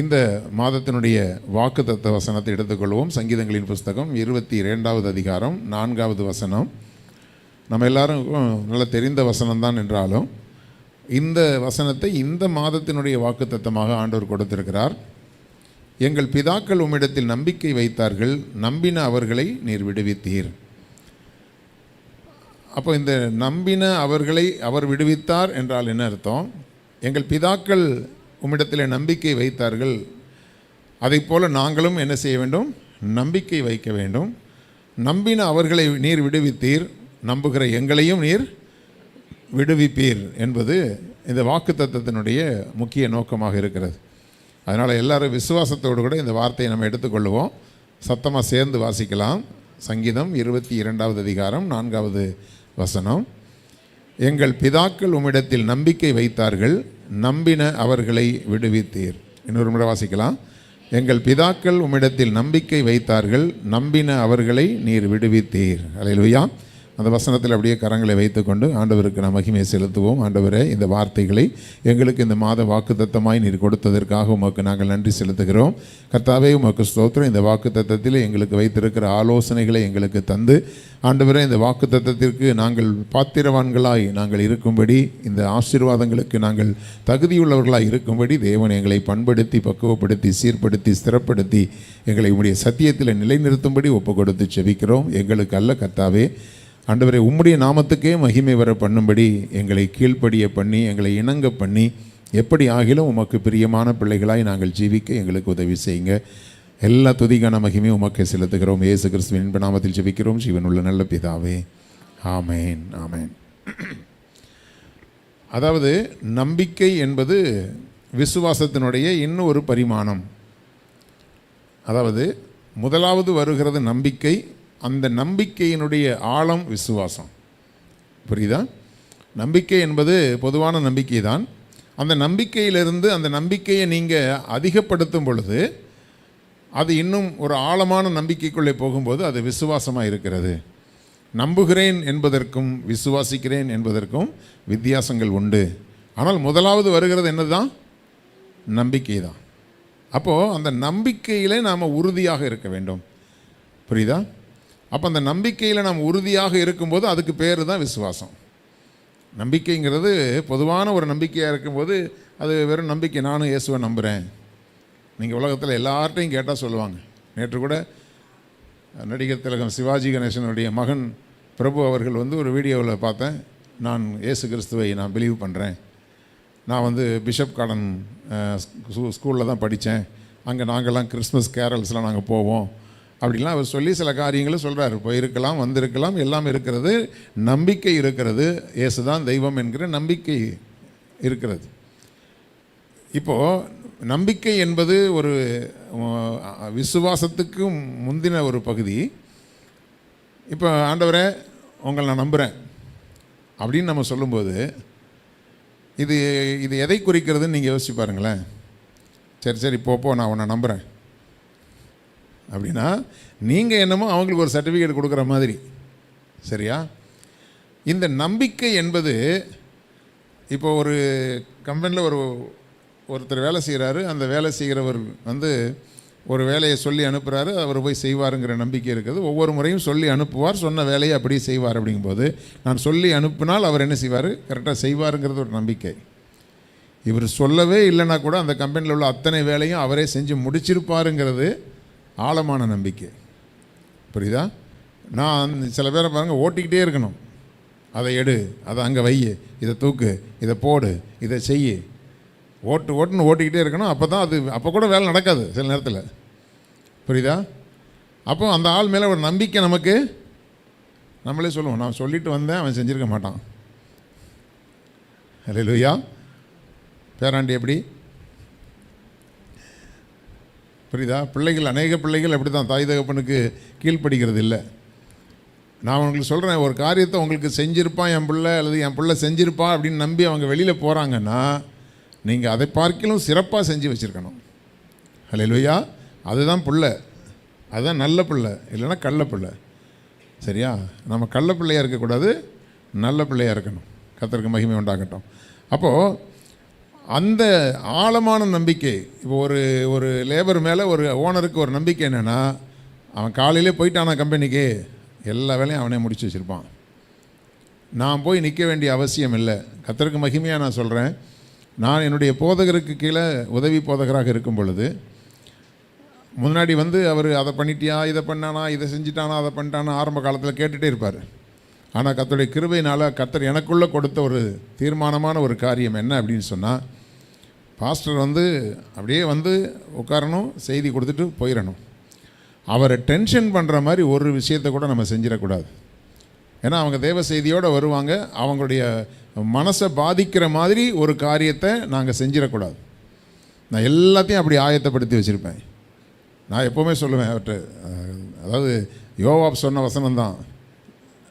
இந்த மாதத்தினுடைய வாக்குத்தத்த வசனத்தை எடுத்துக்கொள்வோம். சங்கீதங்களின் புஸ்தகம் 22வது அதிகாரம் 4வது வசனம். நம்ம எல்லாருக்கும் நல்ல தெரிந்த வசனம்தான் என்றாலும் இந்த வசனத்தை இந்த மாதத்தினுடைய வாக்குத்தத்தமாக ஆண்டவர் கொடுத்திருக்கிறார். எங்கள் பிதாக்கள் உம்மிடத்தில் நம்பிக்கை வைத்தார்கள், நம்பின அவர்களை நீர் விடுவித்தீர். அப்போ இந்த நம்பின அவர்களை அவர் விடுவித்தார் என்றால் என்ன அர்த்தம்? எங்கள் பிதாக்கள் உம்மிடத்தில் நம்பிக்கை வைத்தார்கள், அதை போல நாங்களும் என்ன செய்ய வேண்டும்? நம்பிக்கை வைக்க வேண்டும். நம்பின அவர்களை நீர் விடுவித்தீர், நம்புகிற எங்களையும் நீர் விடுவிப்பீர் என்பது இந்த வாக்குத்தத்தத்தினுடைய முக்கிய நோக்கமாக இருக்கிறது. அதனால் எல்லாரும் விசுவாசத்தோடு கூட இந்த வார்த்தையை நம்ம எடுத்துக்கொள்வோம். சத்தமாக சேர்ந்து வாசிக்கலாம். சங்கீதம் 22வது அதிகாரம் 4வது வசனம். எங்கள் பிதாக்கள் உம்மிடத்தில் நம்பிக்கை வைத்தார்கள், நம்பின அவர்களை விடுவித்தீர். இன்னொரு முறை வாசிக்கலாம். எங்கள் பிதாக்கள் உம்மிடத்தில் நம்பிக்கை வைத்தார்கள், நம்பின அவர்களை நீர் விடுவித்தீர். அல்லேலூயா. அந்த வசனத்தில் அப்படியே கரங்களை வைத்துக்கொண்டு ஆண்டவருக்கு நாம் மகிமையை செலுத்துவோம். ஆண்டவரே, இந்த வார்த்தைகளை எங்களுக்கு இந்த மாத வாக்குத்தத்தமாய் நீர் கொடுத்ததற்காக உமக்கு நாங்கள் நன்றி செலுத்துகிறோம். கர்த்தாவே, உமக்கு ஸ்தோத்திரம். இந்த வாக்குத்தத்தத்தில் எங்களுக்கு வைத்திருக்கிற ஆலோசனைகளை எங்களுக்கு தந்து ஆண்டவரே, இந்த வாக்குத்தத்தத்திற்கு நாங்கள் பாத்திரவான்களாய் நாங்கள் இருக்கும்படி, இந்த ஆசீர்வாதங்களுக்கு நாங்கள் தகுதியுள்ளவர்களாய் இருக்கும்படி தேவன் எங்களை பண்படுத்தி, பக்குவப்படுத்தி, சீர்படுத்தி, ஸ்திரப்படுத்தி எங்களை உம்முடைய சத்தியத்தில் நிலைநிறுத்தும்படி ஒப்பு கொடுத்து செபிக்கிறோம். எங்களுக்கு அல்ல கர்த்தாவே, ஆண்டவரே, உம்முடைய நாமத்துக்கே மகிமை வர பண்ணும்படி எங்களை கீழ்ப்படிய பண்ணி, எங்களை இணங்க பண்ணி, எப்படி ஆகிலும் உமக்கு பிரியமான பிள்ளைகளாய் நாங்கள் ஜீவிக்க எங்களுக்கு உதவி செய்யுங்க. எல்லா துதிக்கான மகிமையும் உமக்கே செலுத்துகிறோம். இயேசு கிறிஸ்துவின் இன்ப நாமத்தில் ஜெபிக்கிறோம் ஜீவனுள்ள நல்ல பிதாவே, ஆமேன், ஆமேன். அதாவது நம்பிக்கை என்பது விசுவாசத்தினுடைய இன்னும் ஒரு பரிமாணம். அதாவது முதலாவது வருகிறது நம்பிக்கை, அந்த நம்பிக்கையினுடைய ஆழம் விசுவாசம். புரியுதா? நம்பிக்கை என்பது பொதுவான நம்பிக்கை தான். அந்த நம்பிக்கையிலிருந்து அந்த நம்பிக்கையை நீங்கள் அதிகப்படுத்தும் பொழுது அது இன்னும் ஒரு ஆழமான நம்பிக்கைக்குள்ளே போகும்போது அது விசுவாசமாக இருக்கிறது. நம்புகிறேன் என்பதற்கும் விசுவாசிக்கிறேன் என்பதற்கும் வித்தியாசங்கள் உண்டு. ஆனால் முதலாவது வருகிறது என்னதான்? நம்பிக்கை தான். அப்போது அந்த நம்பிக்கையிலே நாம் உறுதியாக இருக்க வேண்டும். புரியுதா? அப்போ அந்த நம்பிக்கையில் நாம் உறுதியாக இருக்கும்போது அதுக்கு பேர் தான் விசுவாசம். நம்பிக்கைங்கிறது பொதுவான ஒரு நம்பிக்கையாக இருக்கும்போது அது வெறும் நம்பிக்கை. நானும் இயேசுவை நம்புகிறேன். நீங்கள் உலகத்தில் எல்லார்ட்டையும் கேட்டால் சொல்லுவாங்க. நேற்று கூட நடிகர் திலகம் சிவாஜி கணேசனுடைய மகன் பிரபு அவர்கள் ஒரு வீடியோவில் பார்த்தேன். நான் இயேசு கிறிஸ்துவை நான் பிலீவ் பண்ணுறேன். நான் பிஷப் கார்டன் ஸ்கூலில் தான் படித்தேன். அங்கே நாங்கள்லாம் கிறிஸ்மஸ் கேரல்ஸ்லாம் நாங்கள் போவோம் அப்படின்லாம் அவர் சொல்லி சில காரியங்களும் சொல்கிறார். போயிருக்கலாம், வந்திருக்கலாம், எல்லாம் இருக்கிறது. நம்பிக்கை இருக்கிறது. இயேசு தான் தெய்வம் என்கிற நம்பிக்கை இருக்கிறது. இப்போது நம்பிக்கை என்பது ஒரு விசுவாசத்துக்கு முந்தின ஒரு பகுதி. இப்போ ஆண்டவரே, உங்களை நான் நம்புகிறேன் அப்படின்னு நம்ம சொல்லும்போது இது இது எதை குறிக்கிறதுன்னு நீங்கள் யோசிச்சு பாருங்களேன். சரி போ நான் உன்னை நம்புகிறேன் அப்படின்னா நீங்கள் என்னமோ அவங்களுக்கு ஒரு சர்டிஃபிகேட் கொடுக்குற மாதிரி. சரியா? இந்த நம்பிக்கை என்பது இப்போ ஒரு கம்பெனியில் ஒருத்தர் வேலை செய்கிறாரு. அந்த வேலை செய்கிறவர் ஒரு வேலையை சொல்லி அனுப்புகிறாரு. அவர் போய் செய்வாருங்கிற நம்பிக்கை இருக்குது. ஒவ்வொரு முறையும் சொல்லி அனுப்புவார், சொன்ன வேலையை அப்படியே செய்வார். அப்படிங்கும்போது நான் சொல்லி அனுப்பினால் அவர் என்ன செய்வார்? கரெக்டாக செய்வாருங்கிறது ஒரு நம்பிக்கை. இவர் சொல்லவே இல்லைன்னா கூட அந்த கம்பெனியில் உள்ள அத்தனை வேலையும் அவரே செஞ்சு முடிச்சிருப்பாருங்கிறது ஆழமான நம்பிக்கை. புரியுதா? நான் சில பேரை பாருங்கள், ஓட்டிக்கிட்டே இருக்கணும். அதை எடு, அதை அங்கே வை, இதை தூக்கு, இதை போடு, இதை செய்ய, ஓட்டுன்னு ஓட்டிக்கிட்டே இருக்கணும். அப்போ கூட வேலை நடக்காது சில நேரத்தில். புரியுதா? அப்போ அந்த ஆள் மேலே ஒரு நம்பிக்கை நமக்கு, நம்மளே சொல்லுவோம், நான் சொல்லிட்டு வந்தேன், அவன் செஞ்சுருக்க மாட்டான். அல்லேலூயா. பேராண்டி எப்படி? புரியுதா? பிள்ளைகள், அநேக பிள்ளைகள் அப்படி தான், தாய் தகப்பனுக்கு கீழ்ப்படுகிறது இல்லை. நான் உங்களுக்கு சொல்கிறேன், ஒரு காரியத்தை உங்களுக்கு செஞ்சுருப்பான் என் பிள்ளை, அல்லது என் பிள்ளை செஞ்சுருப்பா அப்படின்னு நம்பி அவங்க வெளியில் போகிறாங்கன்னா நீங்கள் அதை பார்க்கலும் சிறப்பாக செஞ்சு வச்சுருக்கணும். அல்லேலூயா. அதுதான் பிள்ளை, அதுதான் நல்ல பிள்ளை, இல்லைன்னா கள்ள பிள்ளை. சரியா? நம்ம கள்ள பிள்ளையாக இருக்கக்கூடாது, நல்ல பிள்ளையாக இருக்கணும். கர்த்தருக்கு மகிமை உண்டாகட்டும். அப்போது அந்த ஆழமான நம்பிக்கை. இப்போ ஒரு லேபர் மேலே ஒரு ஓனருக்கு ஒரு நம்பிக்கை என்னென்னா, அவன் காலையிலே போயிட்டானா கம்பெனிக்கு, எல்லா வேலையும் அவனே முடிச்சு வச்சுருப்பான். நான் போய் நிற்க வேண்டிய அவசியம் இல்லை. கர்த்தருக்கு மகிமையாக நான் சொல்கிறேன். நான் என்னுடைய போதகருக்கு கீழே உதவி போதகராக இருக்கும் பொழுது, முன்னாடி அவர் அதை பண்ணிட்டியா, இதை பண்ணானா, இதை செஞ்சிட்டானா, அதை பண்ணிட்டானா ஆரம்ப காலத்தில் கேட்டுகிட்டே இருப்பார். ஆனால் கர்த்தருடைய கிருபையினால் கர்த்தர் எனக்குள்ளே கொடுத்த ஒரு தீர்மானமான ஒரு காரியம் என்ன அப்படின்னு சொன்னால், பாஸ்டர் அப்படியே உட்காரணும், செய்தி கொடுத்துட்டு போயிடணும். அவரை டென்ஷன் பண்ணுற மாதிரி ஒரு விஷயத்தை கூட நம்ம செஞ்சிடக்கூடாது. ஏன்னா அவங்க தேவ செய்தியோடு வருவாங்க. அவங்களுடைய மனசை பாதிக்கிற மாதிரி ஒரு காரியத்தை நாங்கள் செஞ்சிடக்கூடாது. நான் எல்லாத்தையும் அப்படி ஆயத்தப்படுத்தி வச்சுருப்பேன். நான் எப்போவுமே சொல்லுவேன் அவர்கிட்ட, அதாவது யோவாப் சொன்ன வசனம்தான்,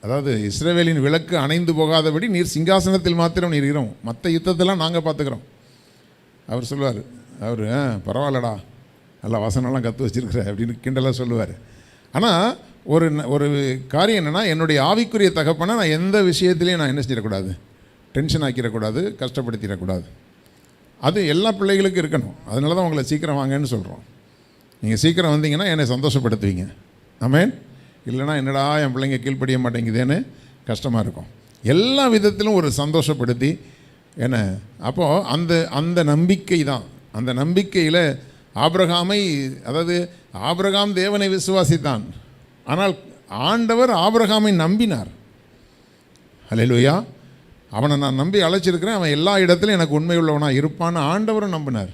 அதாவது இஸ்ரவேலின் விளக்கு அணைந்து போகாதபடி நீர் சிங்காசனத்தில் மாத்திரம் நீர் இருக்கிறோம், மற்ற யுத்தத்தெல்லாம் நாங்கள் பார்த்துக்குறோம். அவர் சொல்லுவார், அவர் பரவாயில்லடா நல்லா வசனம்லாம் கற்று வச்சுருக்கிற அப்படின்னு கிண்டலாக சொல்லுவார். ஆனால் ஒரு காரியம் என்னென்னா, என்னுடைய ஆவிக்குரிய தகப்பனை நான் எந்த விஷயத்துலையும் நான் என்ன செய்யக்கூடாது, டென்ஷன் ஆக்கிடக்கூடாது, கஷ்டப்படுத்திடக்கூடாது. அது எல்லா பிள்ளைகளுக்கும் இருக்கணும். அதனால தான் உங்களை சீக்கிரம் வாங்கன்னு சொல்கிறோம். நீங்கள் சீக்கிரம் வந்தீங்கன்னா என்னை சந்தோஷப்படுத்துவீங்க. ஆமென். இல்லைனா என்னடா என் பிள்ளைங்க கீழ்ப்படிய மாட்டேங்குதேன்னு கஷ்டமாக இருக்கும். எல்லா விதத்திலும் ஒரு சந்தோஷப்படுத்தி என்ன. அப்போது அந்த நம்பிக்கை தான், அந்த நம்பிக்கையில் ஆபிரகாமை, அதாவது ஆபிரகாம் தேவனை விசுவாசித்தான், ஆனால் ஆண்டவர் ஆபிரகாமை நம்பினார். அல்லேலூயா. அவனை நான் நம்பி அழைச்சிருக்கிறேன், அவன் எல்லா இடத்துலையும் எனக்கு உண்மை உள்ளவனாக இருப்பான்னு ஆண்டவரும் நம்பினார்.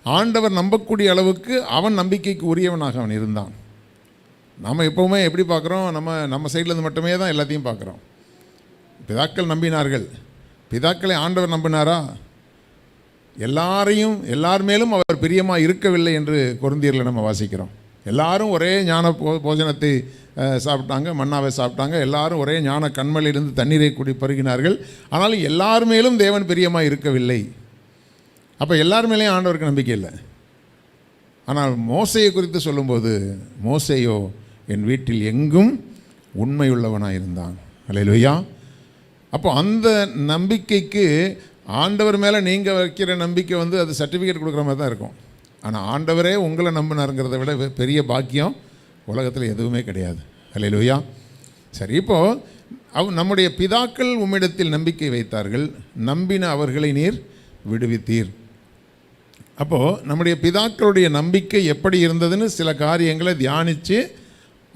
ஆண்டவர் நம்பக்கூடிய அளவுக்கு அவன் நம்பிக்கைக்கு உரியவனாக அவன் இருந்தான். நம்ம எப்போவுமே எப்படி பார்க்குறோம், நம்ம சைட்லேருந்து மட்டுமே தான் எல்லாத்தையும் பார்க்குறோம். பிதாக்கள் நம்பினார்கள். பிதாக்களை ஆண்டவர் நம்பினாரா? எல்லார் மேலும் அவர் பிரியமாக இருக்கவில்லை என்று கொரிந்தியரில் நம்ம வாசிக்கிறோம். எல்லாரும் ஒரே ஞான போஜனத்தை சாப்பிட்டாங்க, மன்னாவை சாப்பிட்டாங்க. எல்லாரும் ஒரே ஞான கண்மலிலிருந்து தண்ணீரை பருகினார்கள். ஆனாலும் எல்லார் மேலும் தேவன் பிரியமாக இருக்கவில்லை. அப்போ எல்லார் மேலேயும் ஆண்டவருக்கு நம்பிக்கை இல்லை. ஆனால் மோசையை குறித்து சொல்லும்போது, மோசேயோ என் வீட்டில் எங்கும் உண்மையுள்ளவனாக இருந்தான். அல்லேலூயா. அப்போ அந்த நம்பிக்கைக்கு ஆண்டவர் மேலே நீங்கள் வைக்கிற நம்பிக்கை அது சர்டிஃபிகேட் கொடுக்குற மாதிரி தான் இருக்கும். ஆனால் ஆண்டவரே உங்களை நம்பினாருங்கிறத விட பெரிய பாக்கியம் உலகத்தில் எதுவுமே கிடையாது. அல்லேலூயா. சரி, இப்போது நம்முடைய பிதாக்கள் உம்மிடத்தில் நம்பிக்கை வைத்தார்கள், நம்பின அவர்களை நீர் விடுவித்தீர். அப்போது நம்முடைய பிதாக்களுடைய நம்பிக்கை எப்படி இருந்ததுன்னு சில காரியங்களை தியானித்து,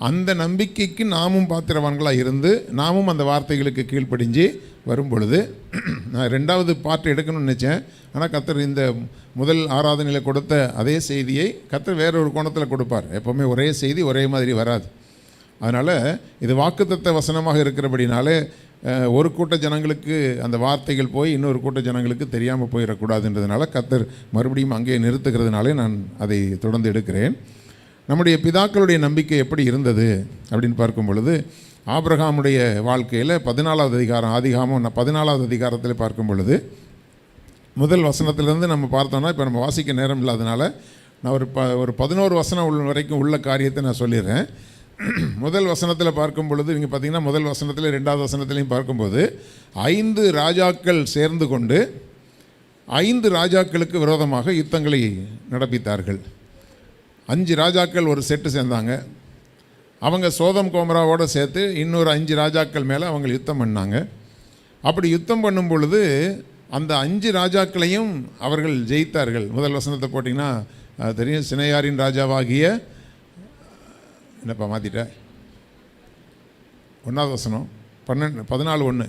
அந்த நம்பிக்கைக்கு நாமும் பாத்திரவான்களாக இருந்து நாமும் அந்த வார்த்தைகளுக்கு கீழ்ப்படிஞ்சு வரும் பொழுது, நான் 2வது பார்ட் எடுக்கணும்னு நினச்சேன். ஆனால் கர்த்தர் இந்த முதல் ஆராதனையில் கொடுத்த அதே செய்தியை கர்த்தர் வேறொரு கோணத்தில் கொடுப்பார். எப்போவுமே ஒரே செய்தி ஒரே மாதிரி வராது. அதனால் இது வாக்குத்தத்த வசனமாக இருக்கிறபடினாலே ஒரு கூட்ட ஜனங்களுக்கு அந்த வார்த்தைகள் போய் இன்னொரு கூட்ட ஜனங்களுக்கு தெரியாமல் போயிடக்கூடாதுன்றதுனால கர்த்தர் மறுபடியும் அங்கே நிறுத்துகிறதுனாலே நான் அதை தொடர்ந்து எடுக்கிறேன். நம்முடைய பிதாக்களுடைய நம்பிக்கை எப்படி இருந்தது அப்படின்னு பார்க்கும் பொழுது, ஆபிரகாமுடைய வாழ்க்கையில் 14வது அதிகாரம், ஆதிகாமம் 14வது அதிகாரத்தில் பார்க்கும் பொழுது முதல் வசனத்திலேருந்து நம்ம பார்த்தோன்னா, இப்போ நம்ம வாசிக்க நேரம் இல்லாதனால நான் ஒரு 11 வசனம் வரைக்கும் உள்ள காரியத்தை நான் சொல்லிடுறேன். முதல் வசனத்தில் பார்க்கும் பொழுது நீங்கள் பார்த்தீங்கன்னா, முதல் வசனத்தில் 2வது வசனத்திலையும் பார்க்கும்போது 5 ராஜாக்கள் சேர்ந்து கொண்டு 5 ராஜாக்களுக்கு விரோதமாக யுத்தங்களை நடப்பித்தார்கள். 5 ராஜாக்கள் ஒரு செட்டு சேர்ந்தாங்க. அவங்க சோதம் கோமராவோடு சேர்த்து இன்னொரு 5 ராஜாக்கள் மேலே அவங்க யுத்தம் பண்ணாங்க. அப்படி யுத்தம் பண்ணும் பொழுது அந்த 5 ராஜாக்களையும் அவர்கள் ஜெயித்தார்கள். முதல் வசனத்தை போட்டிங்கன்னா தெரியும். சினையாரின் ராஜாவாகிய, என்னப்பா மாற்றிட்டேன், 1வது வசனம் 14:1.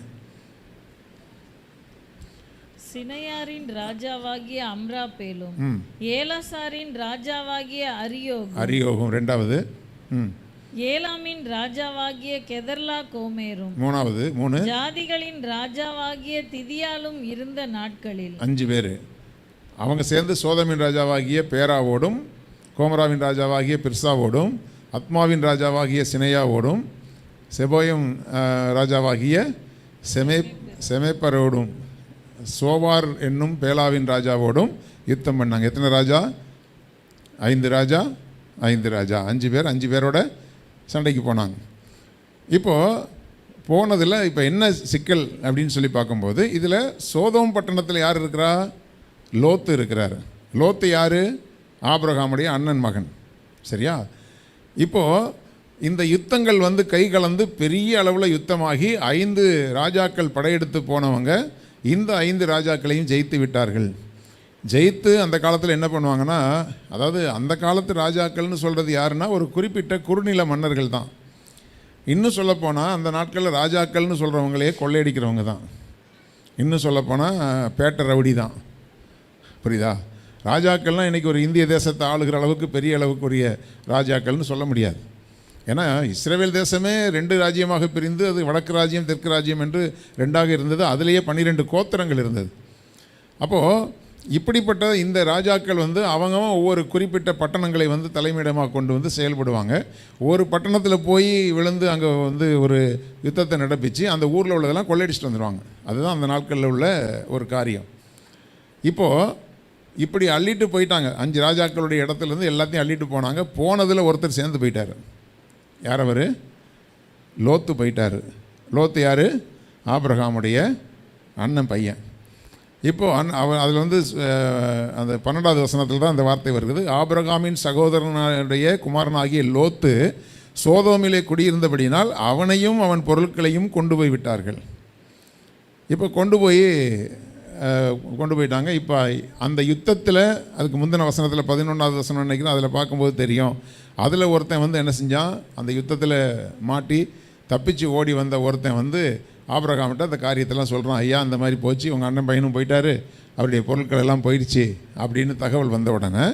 சினையாரின் ராஜாவாகிய அம்ராபேலும், ஏலாசாரின் ராஜாவாகிய அரியோகும் 2வது, ஏலாமின் ராஜாவாகிய கெதர்லா கோமேரும் 3, ஜாதிகளின் ராஜாவாகிய திதியாலும் இருந்த நாட்களில் 5 பேர் அவங்க சேர்ந்து சோதமின் ராஜாவாகிய பேராவோடும், கோமராவின் ராஜாவாகிய பிர்சாவோடும், அத்மாவின் ராஜாவாகிய சினையாவோடும், செபோயம் ராஜாவாகிய செமேப்பரோடும், சோவார் என்னும் பேலாவின் ராஜாவோடும் யுத்தம் பண்ணாங்க. எத்தனை ராஜா? 5 ராஜா. 5 பேர் 5 பேரோட சண்டைக்கு போனாங்க. இப்போது போனதில் இப்போ என்ன சிக்கல் அப்படின்னு சொல்லி பார்க்கும்போது, இதில் சோதோம் பட்டணத்தில் யார் இருக்கிறா? லோத்து இருக்கிறார். லோத்து யார்? ஆபிரகாமுடைய அண்ணன் மகன். சரியா? இப்போது இந்த யுத்தங்கள் வந்து கை கலந்து பெரிய அளவில் யுத்தமாகி 5 ராஜாக்கள் படையெடுத்து போனவங்க இந்த 5 ராஜாக்களையும் ஜெயித்து விட்டார்கள். ஜெயித்து அந்த காலத்தில் என்ன பண்ணுவாங்கன்னா, அதாவது அந்த காலத்து ராஜாக்கள்னு சொல்கிறது யாருன்னா ஒரு குறிப்பிட்ட குறுநில மன்னர்கள் தான். இன்னும் சொல்லப்போனால் அந்த நாட்களில் ராஜாக்கள்னு சொல்கிறவங்களே கொள்ளையடிக்கிறவங்க தான். இன்னும் சொல்லப்போனால் பேட்ட ரவுடி தான். புரியுதா? ராஜாக்கள்லாம் இன்றைக்கி ஒரு இந்திய தேசத்தை ஆளுகிற அளவுக்கு பெரிய அளவுக்குரிய ராஜாக்கள்னு சொல்ல முடியாது. ஏன்னா இஸ்ரவேல் தேசமே 2 ராஜ்யமாக பிரிந்து அது வடக்கு ராஜ்யம் தெற்கு ராஜ்யம் என்று 2ஆக இருந்தது. அதிலேயே 12 கோத்திரங்கள் இருந்தது. அப்போது இப்படிப்பட்ட இந்த ராஜாக்கள் வந்து அவங்க ஒவ்வொரு குறிப்பிட்ட பட்டணங்களை வந்து தலைமையிடமாக கொண்டு வந்து செயல்படுவாங்க. ஒரு பட்டணத்தில் போய் விழுந்து அங்கே வந்து ஒரு யுத்தத்தை நடப்பிச்சு அந்த ஊரில் உள்ளதெல்லாம் கொள்ளையடிச்சிட்டு வந்துடுவாங்க. அதுதான் அந்த நாட்களில் உள்ள ஒரு காரியம். இப்போது இப்படி அள்ளிட்டு போயிட்டாங்க. 5 ராஜாக்களுடைய இடத்துலேருந்து எல்லாத்தையும் அள்ளிட்டு போனாங்க. போனதில் ஒருத்தர் சேர்ந்து போயிட்டார். யார் அவர்? லோத்து போயிட்டார். லோத்து யார்? ஆபிரகாமுடைய அண்ணன் பையன். இப்போது அவன் அதில் வந்து அந்த 12வது வசனத்தில் தான் அந்த வார்த்தை வருகிறது. ஆபிரகாமின் சகோதரனுடைய குமாரனாகிய லோத்து சோதோமிலே குடியிருந்தபடியினால் அவனையும் அவன் பொருட்களையும் கொண்டு போய் விட்டார்கள். இப்போ கொண்டு போயிட்டாங்க. இப்போ அந்த யுத்தத்தில் அதுக்கு முந்தின வசனத்தில் 11வது வசனம் நினைக்கிறேன், அதில் பார்க்கும்போது தெரியும். அதில் ஒருத்தன் வந்து என்ன செஞ்சான், அந்த யுத்தத்தில் மாட்டி தப்பிச்சு ஓடி வந்த ஒருத்தன் வந்து ஆபிரகாம்கிட்ட அந்த காரியத்தெல்லாம் சொல்கிறான். ஐயா, அந்த மாதிரி போச்சு, உங்கள் அண்ணன் பையனும் போயிட்டாரு, அவருடைய பொருட்கள் எல்லாம் போயிடுச்சு அப்படின்னு தகவல் வந்த உடனே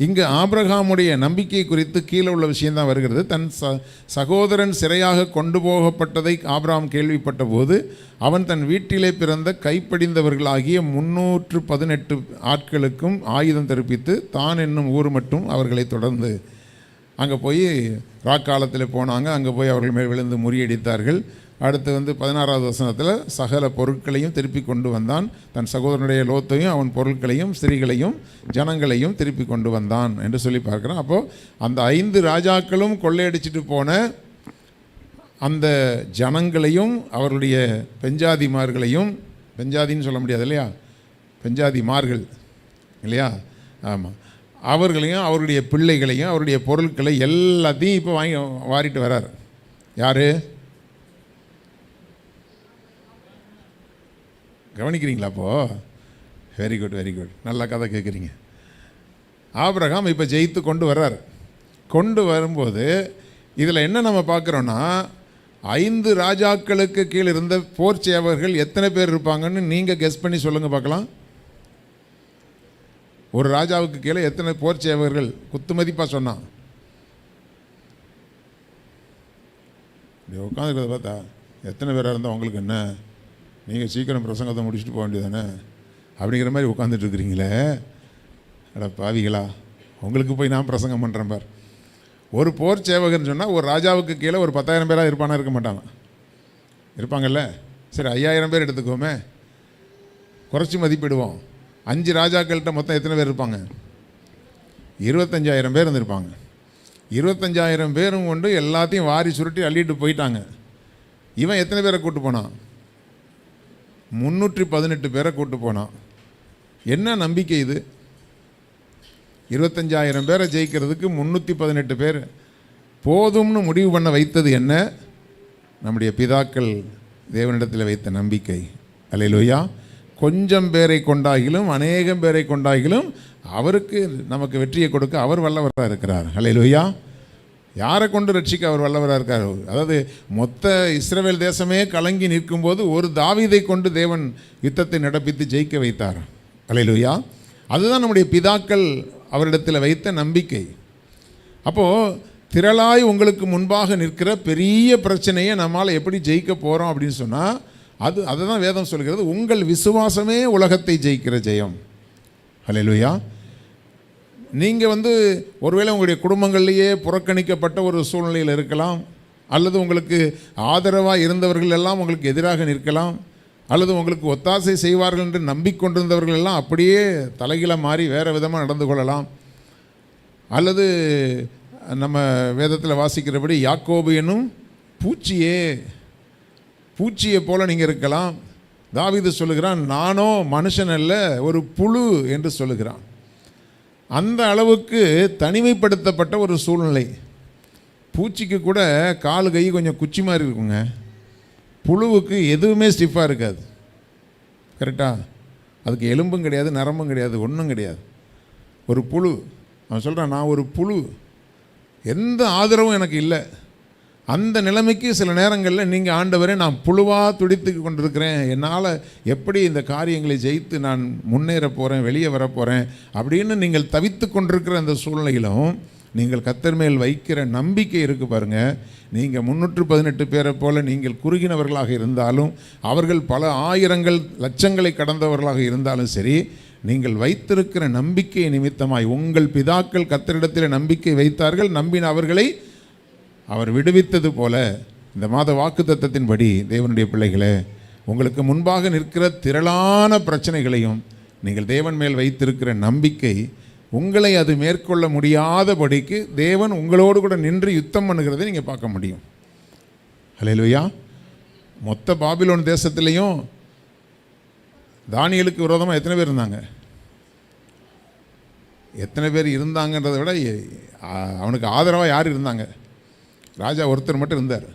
இங்கே ஆபிரகாமுடைய நம்பிக்கை குறித்து கீழே உள்ள விஷயந்தான் வருகிறது. தன் சகோதரன் சிறையாக கொண்டு போகப்பட்டதை ஆபிரகாம் கேள்விப்பட்ட போது அவன் தன் வீட்டிலே பிறந்த கைப்படிந்தவர்களாகிய 318 ஆட்களுக்கும் ஆயுதம் தரிப்பித்து தான் என்னும் ஊர் மட்டும் அவர்களை தொடர்ந்து அங்கே போய் ராக்காலத்தில் போனாங்க. அங்கே போய் அவர்கள் மேல் விழுந்து முறியடித்தார்கள். அடுத்து வந்து 16வது வசனத்தில் சகல பொருட்களையும் திருப்பி கொண்டு வந்தான். தன் சகோதரனுடைய லோத்தையும் அவன் பொருட்களையும் ஸ்திரீகளையும் ஜனங்களையும் திருப்பி கொண்டு வந்தான் என்று சொல்லி பார்க்குறோம். அப்போது அந்த 5 ராஜாக்களும் கொள்ளையடிச்சிட்டு போன அந்த ஜனங்களையும் அவருடைய பெஞ்சாதிமார்களையும், பெஞ்சாதின்னு சொல்ல முடியாது இல்லையா, பெஞ்சாதிமார்கள் இல்லையா, ஆமாம், அவர்களையும் அவருடைய பிள்ளைகளையும் அவருடைய பொருட்களை எல்லாத்தையும் இப்போ வாங்கி வாரிட்டு வர்றார். யார்? கவனிக்கிறீங்களா? அப்போது வெரி குட், வெரி குட், நல்ல கதை கேட்குறீங்க. ஆபிரகாம் இப்போ ஜெயித்து கொண்டு வர்றார். கொண்டு வரும்போது இதில் என்ன நம்ம பார்க்குறோன்னா, 5 ராஜாக்களுக்கு கீழே இருந்த போர் சேவகர்கள் எத்தனை பேர் இருப்பாங்கன்னு நீங்கள் கெஸ் பண்ணி சொல்லுங்கள் பார்க்கலாம். ஒரு ராஜாவுக்கு கீழே எத்தனை போர் சேவகர்கள் குத்து மதிப்பாக சொன்னான்? இப்படி உட்காந்துக்கிறத பார்த்தா எத்தனை பேராக இருந்தால் உங்களுக்கு என்ன, நீங்கள் சீக்கிரம் பிரசங்கத்தை முடிச்சுட்டு போக வேண்டியதானே அப்படிங்கிற மாதிரி உட்காந்துட்ருக்குறீங்களே. அட பாவிகளா, உங்களுக்கு போய் நான் பிரசங்கம் பண்ணுறேன் பார். ஒரு போர் சேவகர்னு சொன்னால் ஒரு ராஜாவுக்கு கீழே ஒரு 10,000 பேராக இருப்பானா? இருக்க மாட்டாங்க. இருப்பாங்கல்ல? சரி, 5,000 பேர் எடுத்துக்கோமே, குறைச்சி மதிப்பிடுவோம். 5 ராஜாக்கள்கிட்ட மொத்தம் எத்தனை பேர் இருப்பாங்க? 25,000 பேர் இருந்திருப்பாங்க. 25,000 பேரும் கொண்டு எல்லாத்தையும் வாரி சுருட்டி அள்ளிட்டு போயிட்டாங்க. இவன் எத்தனை பேரை கூட்டு போனான்? 318 பேரை கூட்டு போனான். என்ன நம்பிக்கை இது? 25,000 பேரை ஜெயிக்கிறதுக்கு 318 பேர் போதும்னு முடிவு பண்ண வைத்தது என்ன? நம்முடைய பிதாக்கள் தேவனிடத்தில் வைத்த நம்பிக்கை. அல்லேலூயா. கொஞ்சம் பேரை கொண்டாகிலும் அநேகம் பேரை கொண்டாகிலும் அவருக்கு நமக்கு வெற்றியை கொடுக்க அவர் வல்லவராக இருக்கிறார். அல்லேலூயா. யாரை கொண்டு ரட்சிக்க அவர் வல்லவராக இருக்கார்? அதாவது மொத்த இஸ்ரவேல் தேசமே கலங்கி நிற்கும்போது ஒரு தாவீதை கொண்டு தேவன் யுத்தத்தை நடப்பித்து ஜெயிக்க வைத்தார். அல்லேலூயா. அதுதான் நம்முடைய பிதாக்கள் அவரிடத்தில் வைத்த நம்பிக்கை. அப்போது திரளாய் உங்களுக்கு முன்பாக நிற்கிற பெரிய பிரச்சனையை நம்மால் எப்படி ஜெயிக்க போகிறோம் அப்படின்னு சொன்னால் அதை தான் வேதம் சொல்கிறது. உங்கள் விசுவாசமே உலகத்தை ஜெயிக்கிற ஜெயம். அல்லேலூயா. நீங்கள் ஒருவேளை உங்களுடைய குடும்பங்கள்லேயே புறக்கணிக்கப்பட்ட ஒரு சூழ்நிலையில் இருக்கலாம், அல்லது உங்களுக்கு ஆதரவாக இருந்தவர்கள் எல்லாம் உங்களுக்கு எதிராக நிற்கலாம், அல்லது உங்களுக்கு ஒத்தாசை செய்வார்கள் என்று நம்பிக்கொண்டிருந்தவர்கள் எல்லாம் அப்படியே தலைகீழாக மாறி வேறு விதமாக நடந்து கொள்ளலாம். அல்லது நம்ம வேதத்தில் வாசிக்கிறபடி யாக்கோபு என்னும் பூச்சியை போல் நீங்கள் இருக்கலாம். தாவீது சொல்லுகிறான், நானோ மனுஷன் அல்ல ஒரு புழு என்று சொல்லுகிறான். அந்த அளவுக்கு தனிமைப்படுத்தப்பட்ட ஒரு சூழ்நிலை. பூச்சிக்கு கூட காலு கை கொஞ்சம் குச்சி மாதிரி இருக்குங்க, புழுவுக்கு எதுவுமே ஸ்டிஃபாக இருக்காது. கரெக்டாக? அதுக்கு எலும்பும் கிடையாது, நரம்பும் கிடையாது, ஒன்றும் கிடையாது. ஒரு புழு. அவன் சொல்கிறான், நான் ஒரு புழு, எந்த ஆதரவும் எனக்கு இல்லை. அந்த நிலைமைக்கு சில நேரங்களில் நீங்கள் ஆண்டவரே நான் புழுவாக துடித்து கொண்டிருக்கிறேன், என்னால் எப்படி இந்த காரியங்களை ஜெயித்து நான் முன்னேற போகிறேன், வெளியே வரப்போகிறேன் அப்படின்னு நீங்கள் தவித்து கொண்டிருக்கிற அந்த சூழ்நிலையிலும் நீங்கள் கர்த்தர் மேல் வைக்கிற நம்பிக்கை இருக்குது பாருங்கள். நீங்கள் 318 பேரை போல் நீங்கள் குறுகினவர்களாக இருந்தாலும், அவர்கள் பல ஆயிரங்கள் லட்சங்களை கடந்தவர்களாக இருந்தாலும் சரி, நீங்கள் வைத்திருக்கிற நம்பிக்கை நிமித்தமாய் உங்கள் பிதாக்கள் கர்த்தரிடத்தில் நம்பிக்கை வைத்தார்கள், நம்பின அவர்களை அவர் விடுவித்தது போல இந்த மாத வாக்குத்தத்தத்தின்படி தேவனுடைய பிள்ளைகளே, உங்களுக்கு முன்பாக நிற்கிற திரளான பிரச்சனைகளையும் நீங்கள் தேவன் மேல் வைத்திருக்கிற நம்பிக்கை உங்களை அது மேற்கொள்ள முடியாதபடிக்கு தேவன் உங்களோடு கூட நின்று யுத்தம் பண்ணுகிறதை நீங்கள் பார்க்க முடியும். ஹல்லேலூயா. மொத்த பாபிலோன் தேசத்திலையும் தானியேலுக்கு விரோதமாக எத்தனை பேர் இருந்தாங்க? எத்தனை பேர் இருந்தாங்கன்றதை விட அவனுக்கு ஆதரவாக யார் இருந்தாங்க? ராஜா ஒருத்தர் மட்டும் இருந்தார்.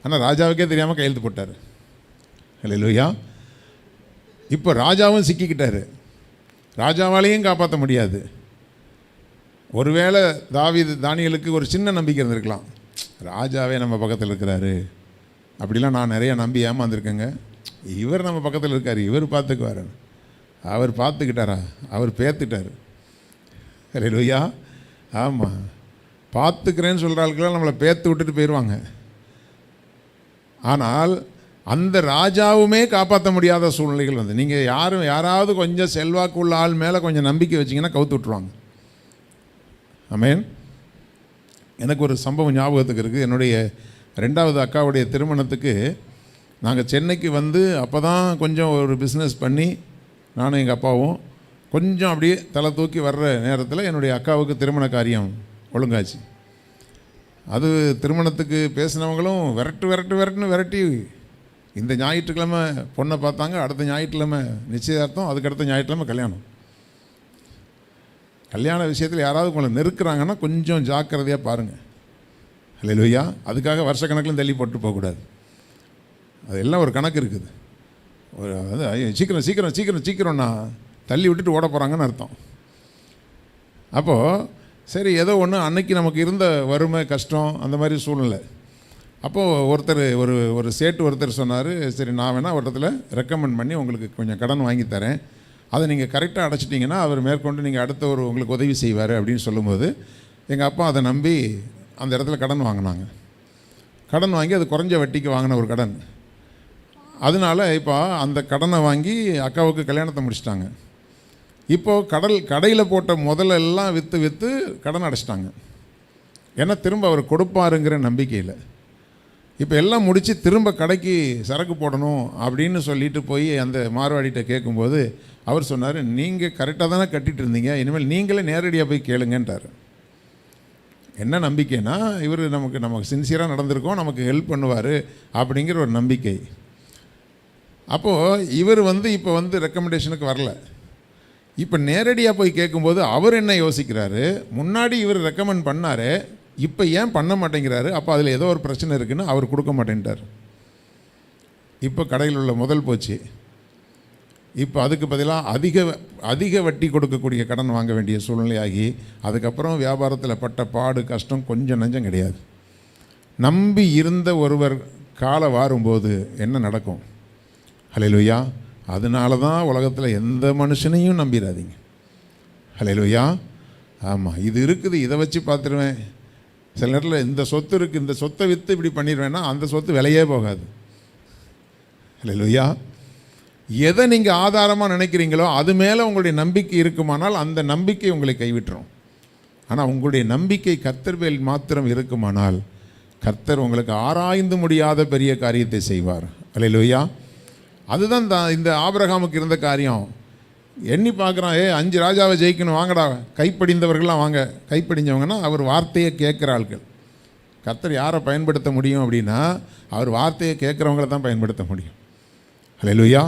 ஆனால் ராஜாவுக்கே தெரியாமல் கையெழுத்து போட்டார். ஹல்லேலூயா. இப்போ ராஜாவும் சிக்கிக்கிட்டார், ராஜாவாலையும் காப்பாற்ற முடியாது. ஒருவேளை தானியேலுக்கு ஒரு சின்ன நம்பிக்கை இருந்திருக்கலாம், ராஜாவே நம்ம பக்கத்தில் இருக்கிறாரு அப்படிலாம் நான் நிறைய நம்பி ஏமாந்துருக்கேங்க. இவர் நம்ம பக்கத்தில் இருக்கார், இவர் பார்த்துக்குவார். அவர் பார்த்துக்கிட்டாரா? அவர் பேத்துட்டார். ஹல்லேலூயா. ஆமாம், பார்த்துக்கிறேன்னு சொல்கிற ஆளுக்கெல்லாம் நம்மளை பேத்து விட்டுட்டு போயிடுவாங்க. ஆனால் அந்த ராஜாவுமே காப்பாற்ற முடியாத சூழ்நிலைகள் வந்து நீங்கள் யாராவது கொஞ்சம் செல்வாக்கு உள்ள ஆள் மேலே கொஞ்சம் நம்பிக்கை வச்சிங்கன்னா கவுத்து விட்ருவாங்க. ஆமென். எனக்கு ஒரு சம்பவம் ஞாபகத்துக்கு இருக்குது. என்னுடைய 2வது அக்காவுடைய திருமணத்துக்கு நாங்கள் சென்னைக்கு வந்து அப்போ தான் கொஞ்சம் ஒரு பிஸ்னஸ் பண்ணி நானும் எங்கள் அப்பாவும் கொஞ்சம் அப்படியே தலை தூக்கி வர்ற நேரத்தில் என்னுடைய அக்காவுக்கு திருமண காரியம் ஒழுங்காச்சு. அது திருமணத்துக்கு பேசினவங்களும் விரட்டுன்னு விரட்டி இந்த ஞாயிற்றுக்கிழமை பொண்ணை பார்த்தாங்க, அடுத்த ஞாயிற்றுக்கிழமை நிச்சயதார்த்தம், அதுக்கடுத்த ஞாயிற்றுக்கிழமை கல்யாணம். கல்யாண விஷயத்தில் யாராவது உங்களை நெருக்கிறாங்கன்னா கொஞ்சம் ஜாக்கிரதையாக பாருங்கள். ஹல்லேலூயா. அதுக்காக வருஷக்கணக்கிலும் தள்ளி போட்டு போகக்கூடாது. அது எல்லாம் ஒரு கணக்கு இருக்குது. ஒரு அது சீக்கிரம் சீக்கிரம் சீக்கிரம் சீக்கிரம்னா தள்ளி விட்டுட்டு ஓட போகிறாங்கன்னு அர்த்தம். அப்போது சரி, ஏதோ ஒன்று அன்னைக்கு நமக்கு இருந்த வறுமை கஷ்டம் அந்த மாதிரி சூழ்நிலை. அப்போது ஒருத்தர் ஒரு சேட்டு ஒருத்தர் சொன்னார், சரி நான் வேணால் ஒருத்தத்தில் ரெக்கமெண்ட் பண்ணி உங்களுக்கு கொஞ்சம் கடன் வாங்கி தரேன், அதை நீங்கள் கரெக்டாக அடைச்சிட்டிங்கன்னா அவர் மேற்கொண்டு நீங்கள் அடுத்த உங்களுக்கு உதவி செய்வார் அப்படின்னு சொல்லும்போது எங்கள் அப்பா அதை நம்பி அந்த இடத்துல கடன் வாங்கினாங்க. கடன் வாங்கி அது குறைஞ்ச வட்டிக்கு வாங்கின ஒரு கடன். அதனால் இப்போ அந்த கடனை வாங்கி அக்காவுக்கு கல்யாணத்தை முடிச்சிட்டாங்க. இப்போது கடையில் போட்ட முதலெல்லாம் விற்று கடன் அடைச்சிட்டாங்க. ஏன்னா திரும்ப அவர் கொடுப்பாருங்கிற நம்பிக்கையில். இப்போ எல்லாம் முடித்து திரும்ப கடைக்கு சரக்கு போடணும் அப்படின்னு சொல்லிட்டு போய் அந்த மார்வாடிகிட்ட கேட்கும்போது அவர் சொன்னார், நீங்கள் கரெக்டாக தானே கட்டிகிட்டு இருந்தீங்க, இனிமேல் நீங்களே நேரடியாக போய் கேளுங்கன்றார். என்ன நம்பிக்கைன்னா இவர் நமக்கு சின்சியராக நடந்திருக்கோம், நமக்கு ஹெல்ப் பண்ணுவார் அப்படிங்கிற ஒரு நம்பிக்கை. அப்போது இவர் இப்போ ரெக்கமெண்டேஷனுக்கு வரல. இப்போ நேரடியாக போய் கேட்கும்போது அவர் என்ன யோசிக்கிறாரு, முன்னாடி இவர் ரெக்கமெண்ட் பண்ணார், இப்போ ஏன் பண்ண மாட்டேங்கிறாரு, அப்போ அதில் ஏதோ ஒரு பிரச்சனை இருக்குன்னு அவர் கொடுக்க மாட்டேன்ட்டார். இப்போ கடையில் உள்ள முதல் போச்சு. இப்போ அதுக்கு பதிலாக அதிக வட்டி கொடுக்கக்கூடிய கடன் வாங்க வேண்டிய சூழ்நிலையாகி அதுக்கப்புறம் வியாபாரத்தில் பட்ட பாடு கஷ்டம் கொஞ்சம் நஞ்சம் கிடையாது. நம்பி இருந்த ஒருவர் காலை வாரும்போது என்ன நடக்கும்? ஹல்லேலூயா. அதனால தான் உலகத்தில் எந்த மனுஷனையும் நம்பிடாதீங்க. ஹல்லேலூயா. ஆமாம், இது இருக்குது, இதை வச்சு பார்த்துருவேன், சில நேரத்தில் இந்த சொத்து இருக்குது, இந்த சொத்தை விற்று இப்படி பண்ணிடுவேன்னா அந்த சொத்து விலையே போகாது. ஹல்லேலூயா. எதை நீங்கள் ஆதாரமாக நினைக்கிறீங்களோ அது மேலே உங்களுடைய நம்பிக்கை இருக்குமானால் அந்த நம்பிக்கை உங்களை கைவிட்டுரும். ஆனால் உங்களுடைய நம்பிக்கை கர்த்தர் மேல் மாத்திரம் இருக்குமானால் கர்த்தர் உங்களுக்கு ஆராய்ந்து முடியாத பெரிய காரியத்தை செய்வார். ஹல்லேலூயா. அதுதான் இந்த ஆபிரகாமுக்கு இருந்த காரியம். எண்ணி பார்க்குறான், 5 ராஜாவை ஜெயிக்கணும், வாங்கடா, கைப்படிந்தவர்கள்லாம் வாங்க. கைப்படிஞ்சவங்கன்னா அவர் வார்த்தையை கேட்குற ஆட்கள். கர்த்தர் யாரை பயன்படுத்த முடியும் அப்படின்னா அவர் வார்த்தையை கேட்குறவங்கள தான் பயன்படுத்த முடியும். அல்லேலூயா.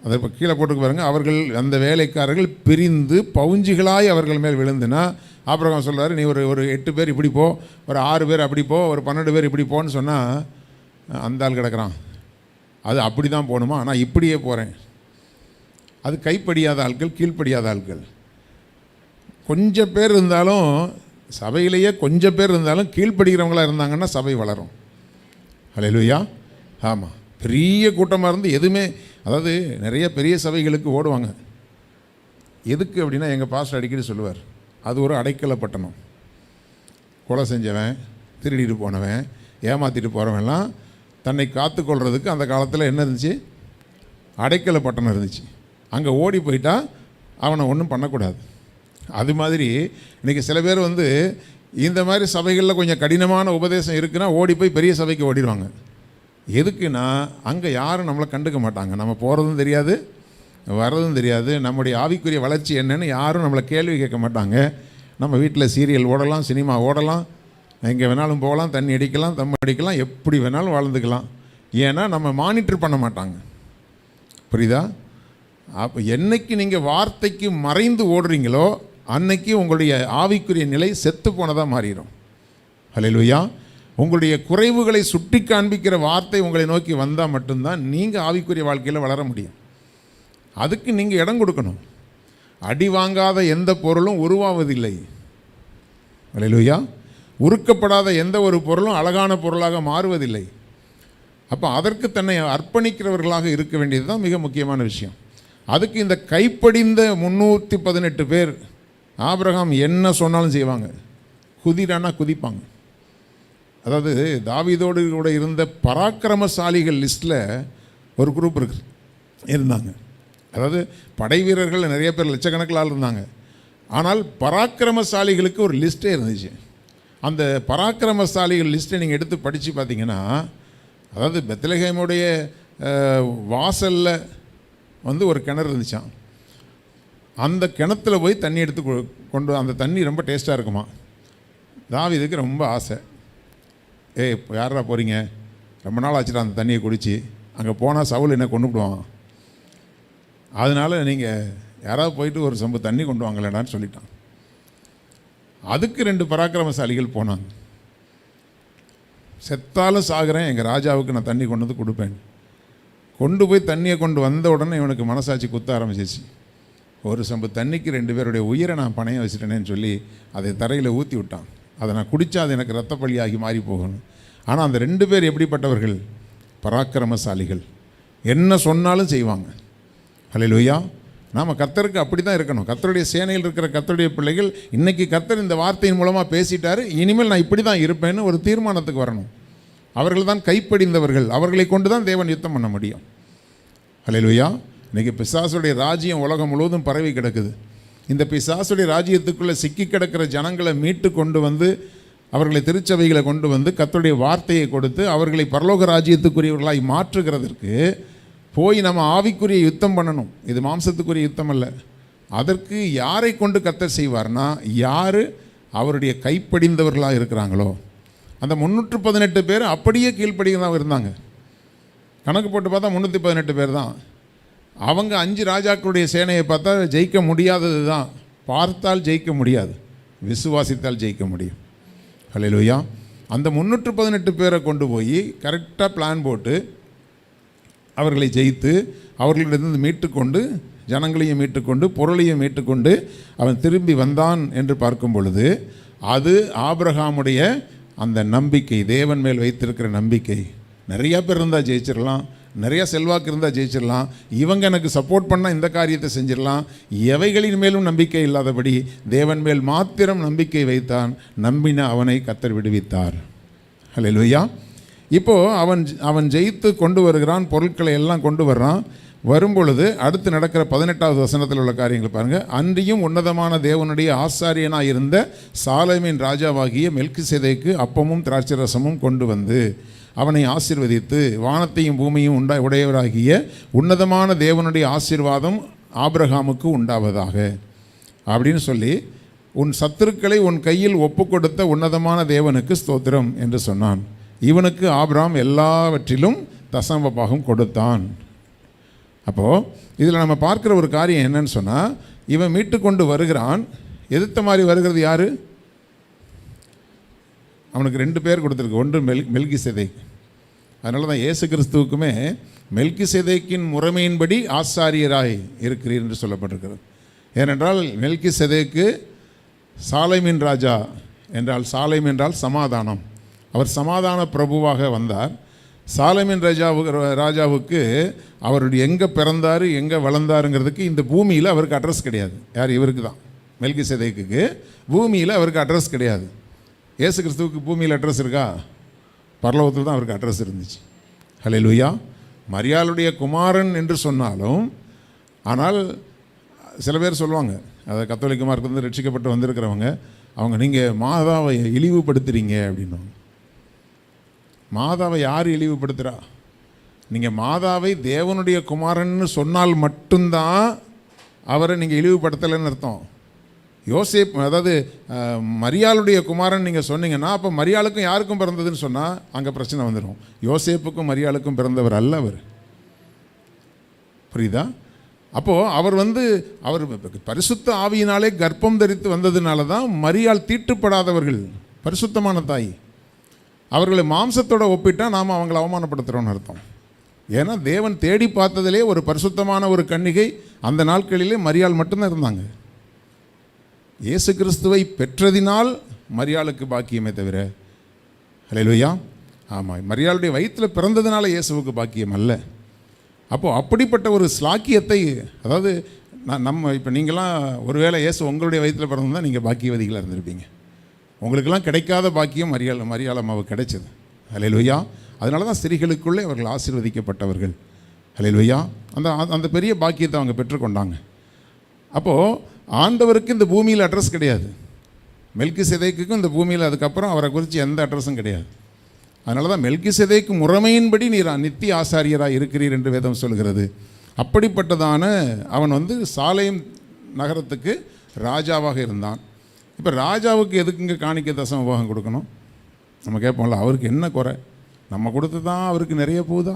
அதை இப்போ கீழே போட்டுக்கு பாருங்க. அவர்கள் அந்த வேலைக்காரர்கள் பிரிந்து பவுஞ்சிகளாய் அவர்கள் மேல் விழுந்துனா ஆபிரகாம் சொல்றாரு, நீ ஒரு 8 பேர் இப்படி போ, ஒரு 6 பேர் அப்படி போ, ஒரு 12 பேர் இப்படி போன்னு சொன்னால் அந்த ஆள் கிடக்கிறான். அது அப்படி தான் போகணுமா? நான் இப்படியே போகிறேன். அது கைப்படியாத ஆட்கள், கீழ்ப்படியாத ஆட்கள். கொஞ்சம் பேர் இருந்தாலும் சபையிலேயே கொஞ்சம் பேர் இருந்தாலும் கீழ்ப்படுகிறவங்களாக இருந்தாங்கன்னா சபை வளரும். அல்லேலூயா. ஆமாம், பெரிய கூட்டமாக இருந்து எதுவுமே, அதாவது நிறைய பெரிய சபைகளுக்கு ஓடுவாங்க. எதுக்கு அப்படின்னா எங்கள் பாஸ்டர் அடிக்கடி சொல்லுவார், அது ஒரு அடைக்கல பட்டணம். கொலை செஞ்சவன், திருடிட்டு போனவன், ஏமாற்றிட்டு போகிறவன்லாம் தன்னை காத்துக்கொள்கிறதுக்கு அந்த காலத்தில் என்ன இருந்துச்சு? அடைக்கல பட்டணம் இருந்துச்சு. அங்கே ஓடி போயிட்டா அவனை ஒன்றும் பண்ணக்கூடாது. அது மாதிரி இன்றைக்கி சில பேர் இந்த மாதிரி சபைகளில் கொஞ்சம் கடினமான உபதேசம் இருக்குன்னா ஓடி போய் பெரிய சபைக்கு ஓடிடுவாங்க. எதுக்குன்னா அங்கே யாரும் நம்மளை கண்டுக்க மாட்டாங்க. நம்ம போகிறதும் தெரியாது, வர்றதும் தெரியாது. நம்முடைய ஆவிக்குரிய வளர்ச்சி என்னன்னு யாரும் நம்மளை கேள்வி கேட்க மாட்டாங்க. நம்ம வீட்டில் சீரியல் ஓடலாம், சினிமா ஓடலாம், எங்கே வேணாலும் போகலாம், தண்ணி அடிக்கலாம், தம் அடிக்கலாம், எப்படி வேணாலும் வாழ்ந்துக்கலாம். ஏன்னா நம்ம மானிட்டர் பண்ண மாட்டாங்க. புரியுதா? அப்போ என்னைக்கு நீங்கள் வார்த்தைக்கு மறைந்து ஓடுறீங்களோ அன்னைக்கு உங்களுடைய ஆவிக்குரிய நிலை செத்து போனதாக மாறிடும். அல்லேலூயா. உங்களுடைய குறைவுகளை சுட்டி காண்பிக்கிற வார்த்தை உங்களை நோக்கி வந்தால் மட்டும்தான் நீங்கள் ஆவிக்குரிய வாழ்க்கையில் வளர முடியும். அதுக்கு நீங்கள் இடம் கொடுக்கணும். அடி வாங்காத எந்த பொருளும் உருவாவதில்லை. அல்லேலூயா. உருக்கப்படாத எந்த ஒரு பொருளும் அழகான பொருளாக மாறுவதில்லை. அப்போ அதற்கு தன்னை அர்ப்பணிக்கிறவர்களாக இருக்க வேண்டியது தான் மிக முக்கியமான விஷயம். அதுக்கு இந்த கைப்படிந்த 318 பேர் ஆபிரகாம் என்ன சொன்னாலும் செய்வாங்க. குதிரானா குதிப்பாங்க. அதாவது தாவீதோடு கூட இருந்த பராக்கிரமசாலிகள் லிஸ்ட்டில் ஒரு குரூப் இருந்தாங்க. அதாவது படை வீரர்கள் நிறைய பேர் லட்சக்கணக்கில் இருந்தாங்க. ஆனால் பராக்கிரமசாலிகளுக்கு ஒரு லிஸ்ட்டே இருந்துச்சு. அந்த பராக்கிரமசாலிகள் லிஸ்ட்டை நீங்கள் எடுத்து படித்து பார்த்தீங்கன்னா, அதாவது பெத்லகேமுடைய வாசலில் ஒரு கிணறு இருந்துச்சான். அந்த கிணத்துல போய் தண்ணி எடுத்து கொண்டு, அந்த தண்ணி ரொம்ப டேஸ்ட்டாக இருக்குமா. தாவீதுக்கு ரொம்ப ஆசை. இப்போ யாரா போகிறீங்க, ரொம்ப நாள் ஆச்சுடா அந்த தண்ணியை குடித்து, அங்கே போனால் சவுல் என்ன கொண்டு விடுவான், அதனால் நீங்கள் யாராவது போயிட்டு ஒரு சொம்பு தண்ணி கொண்டு வாங்கலடான்னு சொல்லிட்டான். அதுக்கு 2 பராக்கிரமசாலிகள் போனாங்க. செத்தாலும் சாகிறேன், எங்கள் ராஜாவுக்கு நான் தண்ணி கொண்டு வந்து கொடுப்பேன். கொண்டு போய் தண்ணியை கொண்டு வந்த உடனே இவனுக்கு மனசாட்சி குத்த ஆரம்பிச்சிச்சு. ஒரு சொம்பு தண்ணிக்கு 2 பேருடைய உயிரை நான் பணையம் வச்சுட்டேனேன்னு சொல்லி அதை தரையில் ஊற்றி விட்டான். அதை நான் குடித்தா அது எனக்கு இரத்த பழியாகி மாறி போகணும். ஆனால் அந்த 2 பேர் எப்படிப்பட்டவர்கள்? பராக்கிரமசாலிகள். என்ன சொன்னாலும் செய்வாங்க. அல்லேலூயா. நாம் கர்த்தருக்கு அப்படி தான் இருக்கணும். கர்த்தருடைய சேனையில் இருக்கிற கர்த்தருடைய பிள்ளைகள், இன்றைக்கி கர்த்தர் இந்த வார்த்தையின் மூலமாக பேசிட்டார், இனிமேல் நான் இப்படி தான் இருப்பேன்னு ஒரு தீர்மானத்துக்கு வரணும். அவர்கள் தான் கைப்படிந்தவர்கள். அவர்களை கொண்டு தான் தேவன் யுத்தம் பண்ண முடியும். அல்லேலூயா. இன்றைக்கி பிசாசுடைய ராஜ்யம் உலகம் முழுவதும் பரவி கிடக்குது. இந்த பிசாசுடைய ராஜ்யத்துக்குள்ளே சிக்கி கிடக்கிற ஜனங்களை மீட்டு கொண்டு வந்து, அவர்களை திருச்சபைகளை கொண்டு வந்து கர்த்தருடைய வார்த்தையை கொடுத்து அவர்களை பரலோக ராஜ்யத்துக்குரியவர்களாய் மாற்றுகிறதற்கு போய் நம்ம ஆவிக்குரிய யுத்தம் பண்ணணும். இது மாம்சத்துக்குரிய யுத்தம் அல்ல. அதற்கு யாரை கொண்டு கர்த்தர் செய்வார்னா, யார் அவருடைய கைப்படிந்தவர்களாக இருக்கிறாங்களோ. அந்த 318 பேர் அப்படியே கீழ்ப்படிதான் இருந்தாங்க. கணக்கு போட்டு பார்த்தா 318 பேர் தான். அவங்க 5 ராஜாக்களுடைய சேனையை பார்த்தா ஜெயிக்க முடியாதது தான். பார்த்தால் ஜெயிக்க முடியாது, விசுவாசித்தால் ஜெயிக்க முடியும். அல்லேலூயா. அந்த 318 பேரை கொண்டு போய் கரெக்டாக பிளான் போட்டு அவர்களை ஜெயித்து அவர்களிடந்து மீட்டுக்கொண்டு, ஜனங்களையும் மீட்டுக்கொண்டு, பொருளையும் மீட்டுக்கொண்டு அவன் திரும்பி வந்தான் என்று பார்க்கும் பொழுது, அது ஆபிரகாமுடைய அந்த நம்பிக்கை, தேவன் மேல் வைத்திருக்கிற நம்பிக்கை. நிறையா பேர் இருந்தால் ஜெயிச்சிடலாம், நிறையா செல்வாக்கு இருந்தால் ஜெயிச்சிடலாம், இவங்க எனக்கு சப்போர்ட் பண்ணால் இந்த காரியத்தை செஞ்சிடலாம், எவைகளின் மேலும் நம்பிக்கை இல்லாதபடி தேவன் மேல் மாத்திரம் நம்பிக்கை வைத்தான். நம்பின அவனை கர்த்தர் விடுவித்தார். அல்லேலூயா. இப்போது அவன் ஜெயித்து கொண்டு வருகிறான், பொருட்களை எல்லாம் கொண்டு வர்றான். வரும்பொழுது அடுத்து நடக்கிற 18வது வசனத்தில் உள்ள காரியங்கள் பாருங்கள். அன்றியும் உன்னதமான தேவனுடைய ஆசாரியனாக இருந்த சாலேமின் ராஜாவாகிய மெல்கிசேதேக்கு அப்பமும் திராட்சரசமும் கொண்டு வந்து அவனை ஆசீர்வதித்து, வானத்தையும் பூமியும் உடையவராகிய உன்னதமான தேவனுடைய ஆசீர்வாதம் ஆபிரகாமுக்கு உண்டாவதாக அப்படின்னு சொல்லி, உன் சத்துருக்களை உன் கையில் ஒப்பு கொடுத்த உன்னதமான தேவனுக்கு ஸ்தோத்திரம் என்று சொன்னான். இவனுக்கு ஆபிரகாம் எல்லாவற்றிலும் தசமபாகம் கொடுத்தான். அப்போது இதில் நம்ம பார்க்குற ஒரு காரியம் என்னன்னு சொன்னால், இவன் மீட்டு கொண்டு வருகிறான். எதிர்த்த மாதிரி வருகிறது யார்? அவனுக்கு 2 பேர் கொடுத்துருக்கு. ஒன்று மெல்கிசேதேக். அதனால தான் இயேசு கிறிஸ்துவுக்குமே மெல்கிசேதேக்கின் முறைமையின்படி ஆசாரியராய் இருக்கிறீர் என்று சொல்லப்பட்டிருக்கிறது. ஏனென்றால் மெல்கிசேதேக்கு சாலேமின் ராஜா என்றால், சாலேம் என்றால் சமாதானம். அவர் சமாதான பிரபுவாக வந்தார். சாலேமின் ராஜாவுக்கு அவருடைய எங்கே பிறந்தார் எங்கே வளர்ந்தாருங்கிறதுக்கு இந்த பூமியில் அவருக்கு அட்ரஸ் கிடையாது. யார்? இவருக்கு தான், மெல்கிசேதேக்குக்கு பூமியில் அவருக்கு அட்ரஸ் கிடையாது. இயேசு கிறிஸ்துவுக்கு பூமியில் அட்ரஸ் இருக்கா? பரலோகத்தில் தான் அவருக்கு அட்ரஸ் இருந்துச்சு. ஹல்லேலூயா. மரியாளுடைய குமாரன் என்று சொன்னாலும், ஆனால் சில பேர் சொல்லுவாங்க, அதை கத்தோலிக்க மார்க்கத்திலிருந்து ரட்சிக்கப்பட்டு வந்திருக்கிறவங்க, அவங்க நீங்கள் மாதாவை இழிவுபடுத்துகிறீங்க அப்படின்னுவாங்க. மாதாவை யார் இழிவுபடுத்துகிறா? நீங்கள் மாதாவை தேவனுடைய குமாரன்னு சொன்னால் மட்டும்தான் அவரை நீங்கள் இழிவுபடுத்தலைன்னு அர்த்தம். யோசேப், அதாவது மரியாளுடைய குமாரன் நீங்கள் சொன்னீங்கன்னா, அப்போ மரியாளுக்கும் யாருக்கும் பிறந்ததுன்னு சொன்னால் அங்கே பிரச்சனை வந்துடும். யோசேப்புக்கும் மரியாளுக்கும் பிறந்தவர் அல்ல அவர். புரியுதா? அப்போது அவர் அவர் பரிசுத்த ஆவியினாலே கர்ப்பம் தரித்து வந்ததுனால தான் மரியாள் தீட்டுப்படாதவர்கள், பரிசுத்தமான தாய். அவர்களை மாம்சத்தோடு ஒப்பிட்டா நாம் அவங்களை அவமானப்படுத்துகிறோன்னு அர்த்தம். ஏன்னா தேவன் தேடி பார்த்ததிலே ஒரு பரிசுத்தமான ஒரு கன்னிகை அந்த நாட்களிலே மரியாள் மட்டும்தான் இருந்தாங்க. இயேசு கிறிஸ்துவை பெற்றதினால் மரியாளுக்கு பாக்கியமே தவிர, ஹல்லேலூயா, ஆமாம், மரியாளுடைய வயிற்றில் பிறந்ததுனால இயேசுவுக்கு பாக்கியம் அல்ல. அப்போது அப்படிப்பட்ட ஒரு ஸ்லாக்கியத்தை, அதாவது நம்ம இப்போ நீங்களாம் ஒருவேளை இயேசு உங்களுடைய வயிற்றில் பிறந்திருந்தால் நீங்கள் பாக்கியவதிகளாக இருந்திருப்பீங்க. உங்களுக்கெல்லாம் கிடைக்காத பாக்கியம் மரியாள் அம்மாவுக்கு கிடைச்சது. ஹல்லேலூயா. அதனால தான் ஸ்திரீகளுக்குள்ளே அவர்கள் ஆசீர்வதிக்கப்பட்டவர்கள். ஹல்லேலூயா. அந்த பெரிய பாக்கியத்தை அவங்க பெற்றுக்கொண்டாங்க. அப்போது ஆண்டவருக்கு இந்த பூமியில் அட்ரஸ் கிடையாது. மெல்கிசேதேக்குக்கும் இந்த பூமியில் அதுக்கப்புறம் அவரை குறித்து எந்த அட்ரஸும் கிடையாது. அதனால தான் மெல்கிசேதேக்கு முறைமையின்படி நீர் நித்திய ஆசாரியராக இருக்கிறீர் என்று வேதம் சொல்கிறது. அப்படிப்பட்டதான அவன் சாலேம் நகரத்துக்கு ராஜாவாக இருந்தான். இப்போ ராஜாவுக்கு எதுக்குங்க காணிக்கை தசம பாகம் கொடுக்கணும்? நம்ம கேட்போம்ல, அவருக்கு என்ன குறை? நம்ம கொடுத்து தான் அவருக்கு நிறைய போகுதா?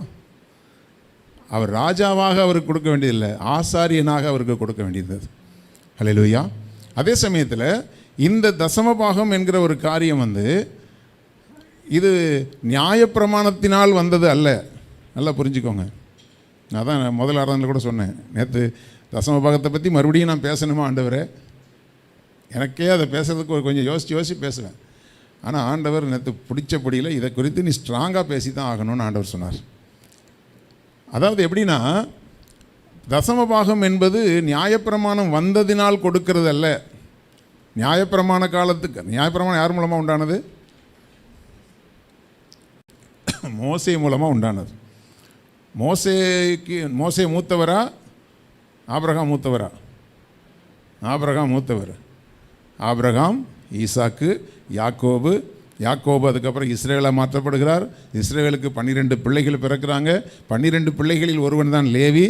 அவர் ராஜாவாக அவருக்கு கொடுக்க வேண்டியதில்லை, ஆசாரியனாக அவருக்கு கொடுக்க வேண்டியது. ஹல்லேலூயா. அதே சமயத்தில் இந்த தசமபாகம் என்கிற ஒரு காரியம் இது நியாயப்பிரமாணத்தினால் வந்தது அல்ல. நல்லா புரிஞ்சுக்கோங்க. நான் தான் முதல் ஆராதனையில் கூட சொன்னேன், நேற்று தசமபாகத்தை பற்றி மறுபடியும் நான் பேசணுமா ஆண்டவரே? எனக்கே அதை பேசுகிறதுக்கு கொஞ்சம் யோசித்து பேசுவேன். ஆனால் ஆண்டவர் நேற்று பிடிச்சபடியில் இதை குறித்து நீ ஸ்ட்ராங்காக பேசி தான் ஆகணும்னு ஆண்டவர் சொன்னார். அதாவது எப்படின்னா, தசமபாகம் என்பது நியாயப்பிரமாணம் வந்ததினால் கொடுக்கறது அல்ல. நியாயப்பிரமாண காலத்துக்கு, நியாயப்பிரமாணம் யார் மூலமாக உண்டானது? மோசே மூலமாக உண்டானது. மோசே மூத்தவரா ஆபிரகாம் மூத்தவரா? ஆபிரகாம் மூத்தவர். ஆபிரகாம், ஈசாக்கு, யாக்கோபு. அதுக்கப்புறம் இஸ்ரேலாக மாற்றப்படுகிறார். இஸ்ரேலுக்கு 12 பிள்ளைகள் பிறக்கிறாங்க. 12 பிள்ளைகளில் ஒருவன் தான் லேவி.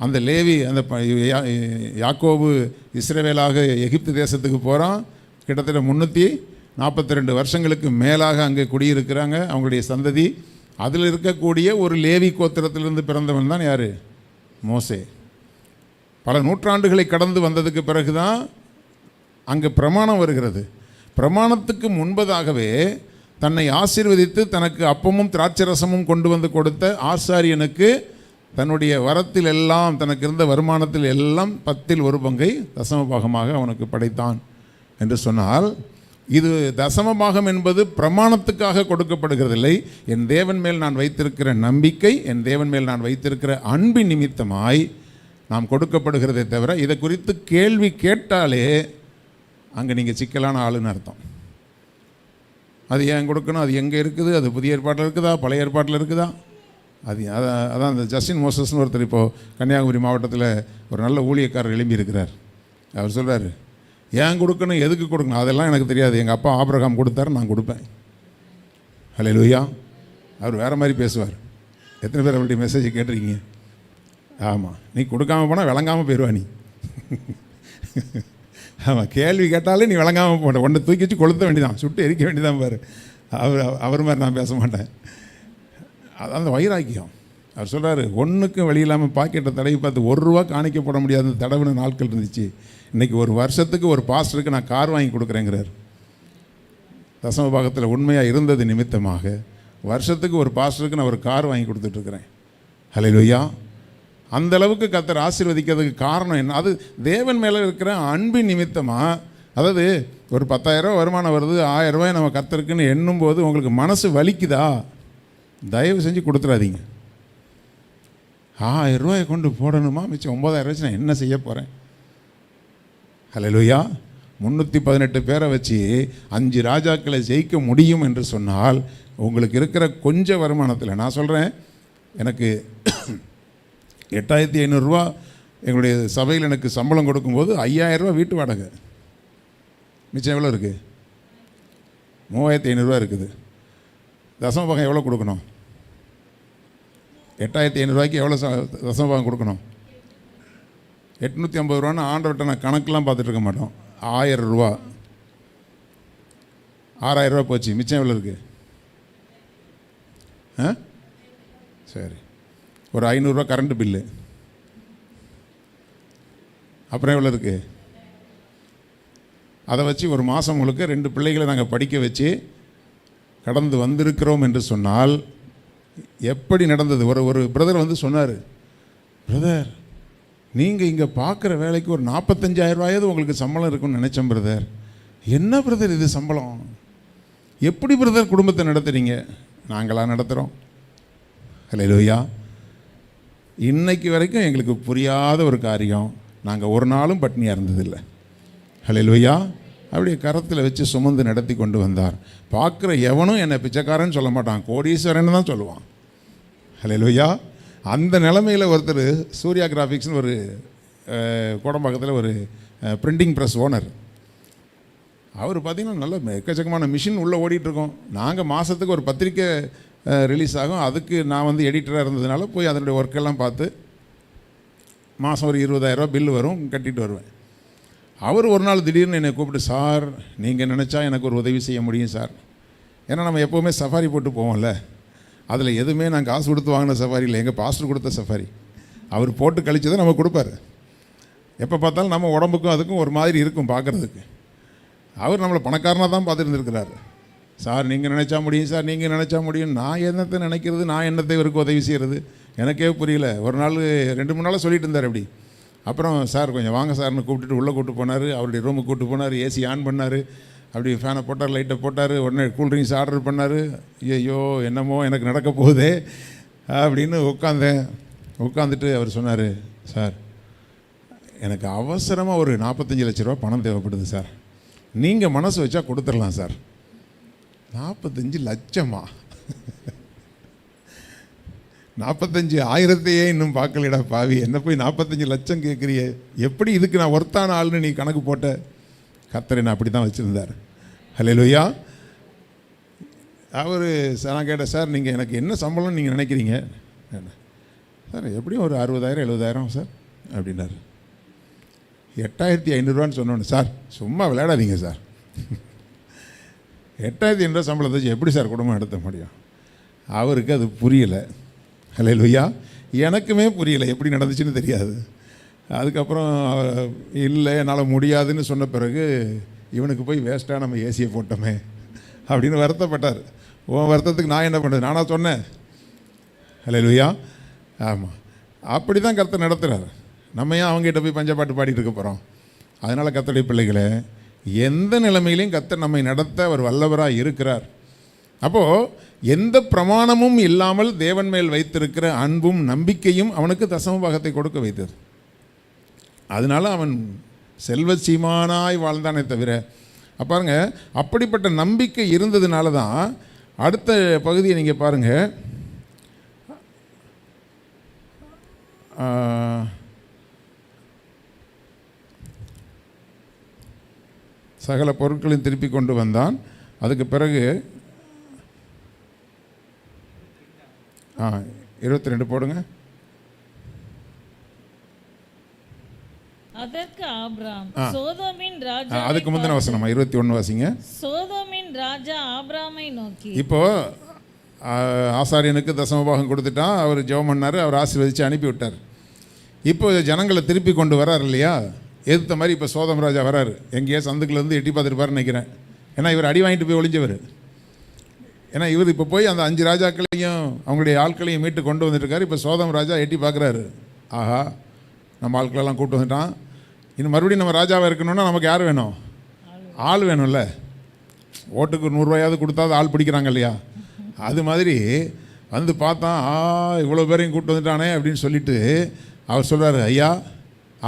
அந்த லேவி, அந்த யாக்கோபு இஸ்ரவேலாக எகிப்து தேசத்துக்கு போகிறான். கிட்டத்தட்ட 342 வருஷங்களுக்கு மேலாக அங்கே குடியிருக்கிறாங்க அவங்களுடைய சந்ததி. அதில் இருக்கக்கூடிய ஒரு லேவி கோத்திரத்திலிருந்து பிறந்தவன் தான் யார்? மோசே. பல நூற்றாண்டுகளை கடந்து வந்ததுக்கு பிறகு தான் அங்கே பிரமாணம் வருகிறது. பிரமாணத்துக்கு முன்பதாகவே தன்னை ஆசீர்வதித்து தனக்கு அப்பமும் திராட்சரசமும் கொண்டு வந்து கொடுத்த ஆசாரியனுக்கு தன்னுடைய வரத்தில் எல்லாம், தனக்கு இருந்த வருமானத்தில் எல்லாம் 10ல் 1 பங்கை தசமபாகமாக அவனுக்கு படைத்தான் என்று சொன்னால், இது தசமபாகம் என்பது பிரமாணத்துக்காக கொடுக்கப்படுகிறதில்லை. என் தேவன் மேல் நான் வைத்திருக்கிற நம்பிக்கை, என் தேவன் மேல் நான் வைத்திருக்கிற அன்பின் நிமித்தமாய் நாம் கொடுக்கப்படுகிறதே தவிர, இதை குறித்து கேள்வி கேட்டாலே அங்கே நீங்கள் சிக்கலான ஆளுன்னு அர்த்தம். அது ஏன் கொடுக்கணும், அது எங்கே இருக்குது, அது புதிய ஏற்பாட்டில் இருக்குதா, பழைய ஏற்பாட்டில் இருக்குதா? அதான் அந்த ஜஸ்டின் மோசஸ்னு ஒருத்தர் இப்போது கன்னியாகுமரி மாவட்டத்தில் ஒரு நல்ல ஊழியக்காரர் எழும்பியிருக்கிறார். அவர் சொல்கிறார், ஏன் கொடுக்கணும், எதுக்கு கொடுக்கணும், அதெல்லாம் எனக்கு தெரியாது. எங்கள் அப்பா ஆபிரகாம் கொடுத்தாரு, நான் கொடுப்பேன். ஹல்லேலூயா. அவர் வேறு மாதிரி பேசுவார். எத்தனை பேர் அவருடைய மெசேஜ் கேட்டிருக்கீங்க? ஆமாம், நீ கொடுக்காமல் போனால் விளங்காமல் போயிடுவா நீ. ஆமாம், கேள்வி கேட்டாலே நீ விளங்காமல் போட்ட, ஒன்றை தூக்கி வச்சு கொளுத்த வேண்டியதான், சுட்டு எரிக்க வேண்டியதான் பாரு. அவர் மாதிரி நான் பேச மாட்டேன். அது அந்த வைராக்கியம். அவர் சொல்கிறாரு, ஒன்றுக்கும் வழி இல்லாமல் பாக்கெட்டை தடவி பார்த்து ₹1 காணிக்க போட முடியாத தடவின நாட்கள் இருந்துச்சு. இன்றைக்கி ஒரு வருஷத்துக்கு ஒரு பாஸ்டருக்கு நான் கார் வாங்கி கொடுக்குறேங்கிறார். தசம பாகத்தில் உண்மையாக இருந்தது நிமித்தமாக வருஷத்துக்கு ஒரு பாஸ்டருக்கு நான் ஒரு கார் வாங்கி கொடுத்துட்ருக்குறேன். ஹல்லேலூயா. அந்த அளவுக்கு கர்த்தர் ஆசீர்வதிக்கிறதுக்கு காரணம் என்ன? அது தேவன் மேலே இருக்கிற அன்பின் நிமித்தமாக. அதாவது ஒரு 10,000 வருமானம் வருது, ₹1000 நம்ம கர்த்தருக்குன்னு எண்ணும்போது உங்களுக்கு மனசு வலிக்குதா? தயவு செஞ்சு கொடுத்துடாதீங்க. ₹1000 கொண்டு போடணுமா? மிச்சம் 9,000 வச்சு நான் என்ன செய்ய போகிறேன்? ஹல்லேலூயா. 318 பேரை வச்சு 5 ராஜாக்களை ஜெயிக்க முடியும் என்று சொன்னால் உங்களுக்கு இருக்கிற கொஞ்சம் வருமானத்தில், நான் சொல்கிறேன், எனக்கு 8,500 எங்களுடைய சபையில் எனக்கு சம்பளம் கொடுக்கும்போது ₹5,000 வீட்டு வாடகை. மிச்சம் எவ்வளோ இருக்குது? 3,500 இருக்குது. தசம பாகம் எவ்வளோ கொடுக்கணும்? 8,500 எவ்வளோ தசம பாகம் கொடுக்கணும்? 850 ஆண்டவர்கிட்ட நான் கணக்கெலாம் பார்த்துட்டு இருக்க மாட்டோம். ₹1,000 6,000 போச்சு. மிச்சம் எவ்வளோ இருக்குது? சரி, ஒரு ₹500 கரண்ட் பில்லு. அப்புறம் எவ்வளோ இருக்குது? அதை வச்சு ஒரு மாதம் முழுக்க 2 பிள்ளைகளை நாங்கள் படிக்க வச்சு கடந்து வந்திருக்கிறோம் என்று சொன்னால் எப்படி நடந்தது? ஒரு பிரதர் வந்து சொன்னார், பிரதர் நீங்கள் இங்கே பார்க்குற வேலைக்கு ஒரு 45,000 உங்களுக்கு சம்பளம் இருக்குன்னு நினச்சேன் பிரதர். என்ன பிரதர் இது சம்பளம்? எப்படி பிரதர் குடும்பத்தை நடத்துகிறீங்க? நாங்களாக நடத்துகிறோம். ஹல்லேலூயா. இன்னைக்கு வரைக்கும் எங்களுக்கு புரியாத ஒரு காரியம், நாங்கள் ஒரு நாளும் பட்னியாக இருந்ததில்லை. ஹல்லேலூயா. அப்படியே கரத்தில் வச்சு சுமந்து நடத்தி கொண்டு வந்தார். பார்க்குற எவனும் என்னை பிச்சைக்காரன்னு சொல்ல மாட்டான், கோடீஸ்வரன் தான் சொல்லுவான். ஹல்லேலூயா. அந்த நிலைமையில் ஒருத்தர் சூர்யா கிராஃபிக்ஸ்னு ஒரு கோடம்பாக்கத்தில் ஒரு பிரிண்டிங் ப்ரெஸ் ஓனர். அவர் பார்த்திங்கன்னா நல்ல எக்கச்சக்கமான மிஷின் உள்ளே ஓடிட்டுருக்கோம். நாங்கள் மாதத்துக்கு ஒரு பத்திரிக்கை ரிலீஸ் ஆகும், அதுக்கு நான் வந்து எடிட்டராக இருந்ததுனால போய் அதனுடைய ஒர்க்கெல்லாம் பார்த்து மாதம் ஒரு 20,000 பில்லு வரும், கட்டிட்டு வருவேன். அவர் ஒரு நாள் திடீர்னு என்னை கூப்பிட்டு, சார் நீங்கள் நினச்சா எனக்கு ஒரு உதவி செய்ய முடியும் சார். ஏன்னா நம்ம எப்போவுமே சஃபாரி போட்டு போவோம்ல, அதில் எதுவுமே நான் காசு கொடுத்து வாங்கின சஃபாரி இல்லை, எங்கள் பாஸ்டர் கொடுத்த சஃபாரி. அவர் போட்டு கழிச்சதை நம்ம கொடுப்பார். எப்போ பார்த்தாலும் நம்ம உடம்புக்கும் அதுக்கும் ஒரு மாதிரி இருக்கும் பார்க்குறதுக்கு. அவர் நம்மளை பணக்காரனாக தான் பார்த்துருந்துருக்கிறாரு. சார் நீங்கள் நினச்சா முடியும் சார், நீங்கள் நினச்சா முடியும். நான் என்னத்தை நினைக்கிறது, நான் என்னத்தை இவருக்கு உதவி செய்கிறது எனக்கே புரியல. ஒரு நாள் 2-3 நாளாக சொல்லிட்டு இருந்தார் அப்படி. அப்புறம் சார் கொஞ்சம் வாங்க சார்னு கூப்பிட்டுட்டு உள்ளே கூப்பிட்டு போனார். அவருடைய ரூமுக்கு கூப்பிட்டு போனார். ஏசி ஆன் பண்ணார், அப்படி ஃபேனை போட்டார், லைட்டை போட்டார். உடனே கூல்ட்ரிங்க்ஸ் ஆர்டர் பண்ணார். ஐயோ என்னமோ எனக்கு நடக்க போகுதே அப்படின்னு உட்காந்துட்டு அவர் சொன்னார், சார் எனக்கு அவசரமாக ஒரு 45 லட்ச ரூபா பணம் தேவைப்படுது சார், நீங்கள் மனசு வச்சா கொடுத்துடலாம் சார். 45 லட்சமா? 45,000 இன்னும் பார்க்கலடா பாவி, என்ன போய் 45 லட்சம் கேட்குறிய? எப்படி இதுக்கு நான் ஒர்த்தான ஆள்னு நீ கணக்கு போட்ட? கர்த்தர் என்ன அப்படி தான் வச்சுருந்தார். ஹல்லேலூயா. அவர் நான் கேட்டேன், சார் நீங்கள் எனக்கு என்ன சம்பளம்னு நீங்கள் நினைக்கிறீங்க? சார் எப்படியும் ஒரு 60,000 70,000 சார் அப்படின்னாரு. 8,500 சொன்னோன்னு, சார் சும்மா விளையாடாதீங்க சார், 8,500 சம்பளத்தை வச்சு எப்படி சார் குடும்பம் நடத்த முடியும்? அவருக்கு அது புரியலை. ஹல்லேலூயா. எனக்குமே புரியலை, எப்படி நடந்துச்சுன்னு தெரியாது. அதுக்கப்புறம் இல்லை என்னால் முடியாதுன்னு சொன்ன பிறகு இவனுக்கு போய் வேஸ்ட்டாக நம்ம ஏசியை போட்டோமே அப்படின்னு வருத்தப்பட்டார். உன் வருத்தத்துக்கு நான் என்ன பண்ணுறது, நானாக சொன்னேன்? ஹல்லேலூயா. ஆமாம், அப்படி தான் கர்த்தர் நடத்துகிறார். நம்ம ஏன் அவங்ககிட்ட போய் பஞ்சப்பாட்டு பாடிட்டு இருக்க போகிறோம்? அதனால் கர்த்தருடைய பிள்ளைகளை, எந்த நிலைமையிலையும் கர்த்தர் நம்மை நடத்த அவர் வல்லவராக இருக்கிறார். அப்போது எந்த பிரமாணமும் இல்லாமல் தேவன் மேல் வைத்திருக்கிற அன்பும் நம்பிக்கையும் அவனுக்கு தசம பாகத்தை கொடுக்க வைத்தது. அதனால் அவன் செல்வ சீமானாய் வாழ்ந்தானே தவிர, பாருங்க, அப்படிப்பட்ட நம்பிக்கை இருந்ததுனால தான் அடுத்த பகுதியை நீங்கள் பாருங்கள். சகல பொருட்களையும் திருப்பி கொண்டு வந்தான். அதுக்கு பிறகு 22 போடுங்க. அதற்கு ஆபிராம் சோதோமின் ராஜா, அதுக்கு முந்தின வசனமா 21 வாசிங்க. சோதோமின் ராஜா ஆபிராமை நோக்கி, இப்போ ஆசாரியனுக்கு தசமபாகம் கொடுத்துட்டான். அவர் ஜெபம் பண்ணார், அவர் ஆசீர்வதித்து அனுப்பி விட்டார். இப்போ ஜனங்களை திருப்பி கொண்டு வரார் இல்லையா, எதிர்த்த மாதிரி இப்போ சோதம் ராஜா வராரு. எங்கேயோ சந்துக்குலேருந்து எட்டி பார்த்துருப்பாருன்னு நினைக்கிறேன். ஏன்னா இவர் அடி வாங்கிட்டு போய் ஒளிஞ்சவர். ஏன்னா இவர் இப்போ போய் அந்த 5 ராஜாக்களையும் அவங்களுடைய ஆட்களையும் மீட்டு கொண்டு வந்துட்டுருக்காரு. இப்போ சோதம் ராஜா எட்டி பார்க்குறாரு, ஆஹா நம்ம ஆட்களெல்லாம் கூப்பிட்டு வந்துட்டான். இன்னும் மறுபடியும் நம்ம ராஜாவாக இருக்கணும்னா நமக்கு யார் வேணும்? ஆள் வேணும்ல. ஓட்டுக்கு 100 ரூபாயாவது கொடுத்தாது ஆள் பிடிக்கிறாங்க இல்லையா, அது மாதிரி வந்து பார்த்தா இவ்வளோ பேரையும் கூப்பிட்டு வந்துட்டானே அப்படின்னு சொல்லிட்டு அவர் சொல்கிறார், ஐயா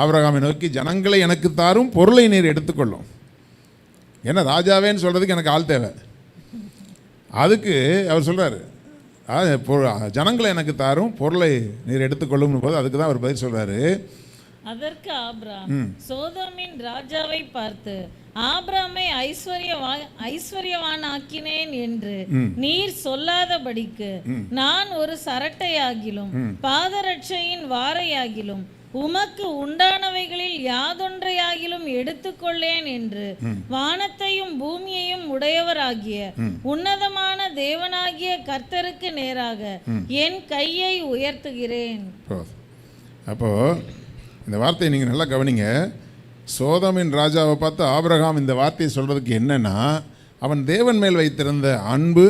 ஆபிரகாமை நோக்கி ஜனங்களை எனக்கு தாரும், பொருளை நீர் எடுத்துக்கொள்ளும். ஏன்னா ராஜாவேன்னு சொல்கிறதுக்கு எனக்கு ஆள் தேவை. அதுக்கு அவர் சொல்கிறார், ஜனங்களை எனக்கு தாரும், பொருளை நீர் எடுத்துக்கொள்ளும் போது அதுக்கு தான் அவர் பதில் சொல்கிறாரு. அதற்கு ஆபிராம் சோதோமின் ராஜாவை பார்த்து, ஆபிராமை ஐஸ்வர்யவானாக்கினேன் என்று நீர் சொல்லாதபடிக்கு நான் ஒரு சரட்டையாகிலும் பாதரட்சையின் வாரையாகிலும் உமக்கு உண்டானவைகளில் யாதொன்றையாகிலும் எடுத்துக்கொள்ளேன் என்று வானத்தையும் பூமியையும் உடையவராகிய உன்னதமான தேவனாகிய கர்த்தருக்கு நேராக என் கையை உயர்த்துகிறேன். அப்போ இந்த வார்த்தையை நீங்கள் நல்லா கவனிங்க. சோதோமின் ராஜாவை பார்த்து ஆபிரகாம் இந்த வார்த்தையை சொல்கிறதுக்கு என்னன்னா, அவன் தேவன் மேல் வைத்திருந்த அன்பு,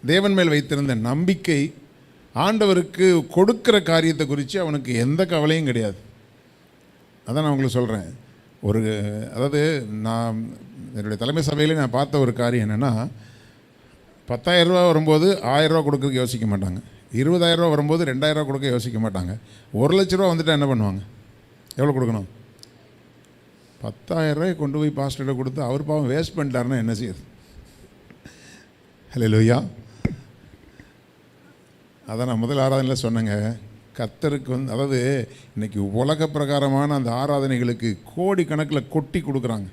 தேவன் மேல் வைத்திருந்த நம்பிக்கை, ஆண்டவருக்கு கொடுக்கிற காரியத்தை குறித்து அவனுக்கு எந்த கவலையும் கிடையாது. அதான் நான் உங்களுக்கு சொல்கிறேன். அதாவது நான் என்னுடைய தலைமை சபையிலே நான் பார்த்த ஒரு காரியம் என்னென்னா, 10,000 ரூபா வரும்போது 1000 ரூபா கொடுக்கறதுக்கு யோசிக்க மாட்டாங்க. 20,000 ரூபா வரும்போது 2,000 ரூபா கொடுக்க யோசிக்க மாட்டாங்க. 1,00,000 ரூபா வந்துட்டால் என்ன பண்ணுவாங்க? எவ்வளோ கொடுக்கணும்? 10,000 ரூபாய் கொண்டு போய் பாஸ்டர்கிட்ட கொடுத்து அவர் பாவம் வேஸ்ட் பண்ணிட்டாருன்னா என்ன செய்யுது? ஹல்லேலூயா. அதான் நான் முதல் ஆராதனையில் சொன்னேங்க, கர்த்தருக்கு அதாவது இன்றைக்கி உலக பிரகாரமான அந்த ஆராதனைகளுக்கு கோடி கணக்கில் கொட்டி கொடுக்குறாங்க.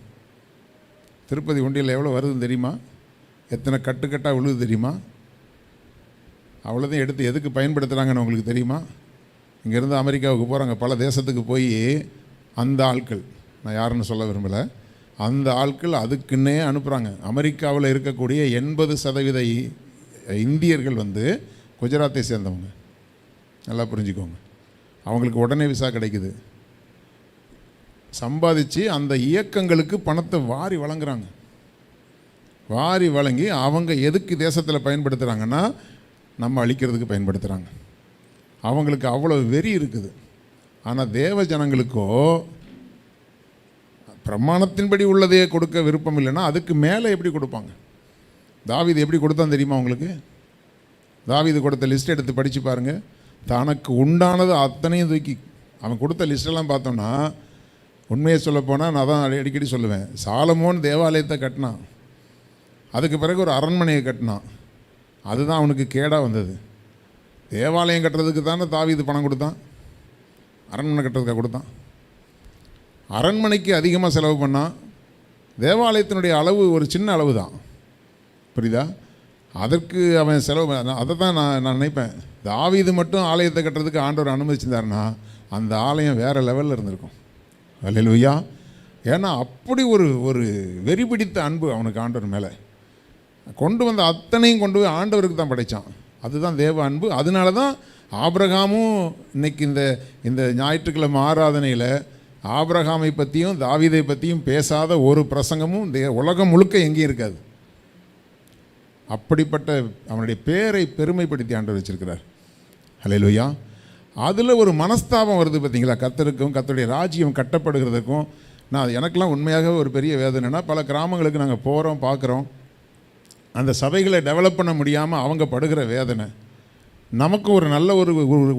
திருப்பதி உண்டியல் எவ்வளோ வருதுன்னு தெரியுமா? எத்தனை கட்டுக்கட்டாக விழுது தெரியுமா? அவ்வளோதையும் எடுத்து எதுக்கு பயன்படுத்துகிறாங்கன்னு உங்களுக்கு தெரியுமா? இங்கேருந்து அமெரிக்காவுக்கு போகிறாங்க, பல தேசத்துக்கு போய் அந்த ஆட்கள், நான் யாருன்னு சொல்ல விரும்பலை, அந்த ஆட்கள் அதுக்குன்னே அனுப்புகிறாங்க. அமெரிக்காவில் இருக்கக்கூடிய 80% இந்தியர்கள் குஜராத்தை சேர்ந்தவங்க. நல்லா புரிஞ்சுக்கோங்க. அவங்களுக்கு உடனே விசா கிடைக்குது. சம்பாதிச்சு அந்த இயக்கங்களுக்கு பணத்தை வாரி வழங்குறாங்க. வாரி வழங்கி அவங்க எதுக்கு தேசத்தில் பயன்படுத்துகிறாங்கன்னா, நம்ம அழிக்கிறதுக்கு பயன்படுத்துகிறாங்க. அவங்களுக்கு அவ்வளோ வெறி இருக்குது. ஆனால் தேவ ஜனங்களுக்கோ பிரமாணத்தின்படி உள்ளதையே கொடுக்க விருப்பம் இல்லைன்னா அதுக்கு மேலே எப்படி கொடுப்பாங்க? தாவீது எப்படி கொடுத்தான் தெரியுமா உங்களுக்கு? தாவீது கொடுத்த லிஸ்ட் எடுத்து படித்து பாருங்கள். தனக்கு உண்டானது அத்தனையும் தூக்கி அவன் கொடுத்த லிஸ்டெல்லாம் பார்த்தோன்னா, உண்மையை சொல்லப்போனால் நான் தான் அடிக்கடி சொல்லுவேன், சாலமோன் தேவாலயத்தை கட்டினான், அதுக்கு பிறகு ஒரு அரண்மனையை கட்டினான். அதுதான் அவனுக்கு கேடாக வந்தது. தேவாலயம் கட்டுறதுக்கு தானே தாவீது பணம் கொடுத்தான், அரண்மனை கட்டுறதுக்காக கொடுத்தான். அரண்மனைக்கு அதிகமாக செலவு பண்ணான். தேவாலயத்தினுடைய அளவு ஒரு சின்ன அளவு தான், புரியுதா? அதற்கு அவன் செலவு. அதை தான் நான் நினைப்பேன், தாவீது மட்டும் ஆலயத்தை கட்டுறதுக்கு ஆண்டவர் அனுமதிச்சிருந்தாருன்னா அந்த ஆலயம் வேறு லெவலில் இருந்திருக்கும். அல்லேலூயா. ஏன்னா அப்படி ஒரு வெறி பிடித்த அன்பு அவனுக்கு ஆண்டவர் மேலே. கொண்டு வந்த அத்தனையும் கொண்டு போய் ஆண்டவருக்கு தான் படைத்தான். அதுதான் தேவ அன்பு. அதனால தான் ஆபிரகாமும் இன்னைக்கு இந்த ஞாயிற்றுக்கிழமை ஆராதனையில் ஆபிரகாமை பற்றியும் தாவீதை பற்றியும் பேசாத ஒரு பிரசங்கமும் உலகம் முழுக்க எங்கேயும் இருக்காது. அப்படிப்பட்ட அவனுடைய பேரை பெருமைப்படுத்தி ஆண்டவர் வச்சிருக்கிறார். ஹல்லேலூயா. அதில் ஒரு மனஸ்தாபம் வருது பார்த்தீங்களா? கர்த்தருக்கும் கர்த்தருடைய ராஜ்யம் கட்டப்படுகிறதுக்கும். நான் எனக்கெல்லாம் உண்மையாக ஒரு பெரிய வேதனைனா, பல கிராமங்களுக்கு நாங்கள் போகிறோம், பார்க்குறோம், அந்த சபைகளை டெவலப் பண்ண முடியாமல் அவங்க படுகிற வேதனை, நமக்கு ஒரு நல்ல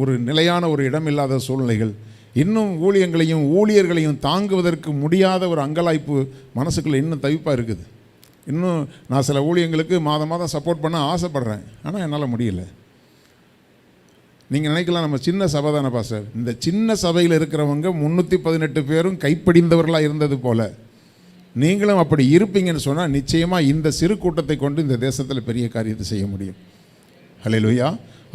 ஒரு நிலையான ஒரு இடம் இல்லாத சூழ்நிலைகள், இன்னும் ஊழியங்களையும் ஊழியர்களையும் தாங்குவதற்கு முடியாத ஒரு அங்கலாய்ப்பு மனசுக்குள்ளே இன்னும் தவிப்பாக இருக்குது. இன்னும் நான் சில ஊழியங்களுக்கு மாதம் சப்போர்ட் பண்ண ஆசைப்பட்றேன், ஆனால் என்னால் முடியல. நீங்கள் நினைக்கலாம் நம்ம சின்ன சபை தானே பாஸ்டர், இந்த சின்ன சபையில் இருக்கிறவங்க 318 பேரும் கைப்பிடிந்தவர்களாக இருந்தது போல் நீங்களும் அப்படி இருப்பீங்கன்னு சொன்னால் நிச்சயமாக இந்த சிறு கூட்டத்தை கொண்டு இந்த தேசத்தில் பெரிய காரியத்தை செய்ய முடியும். ஹல்லேலூயா.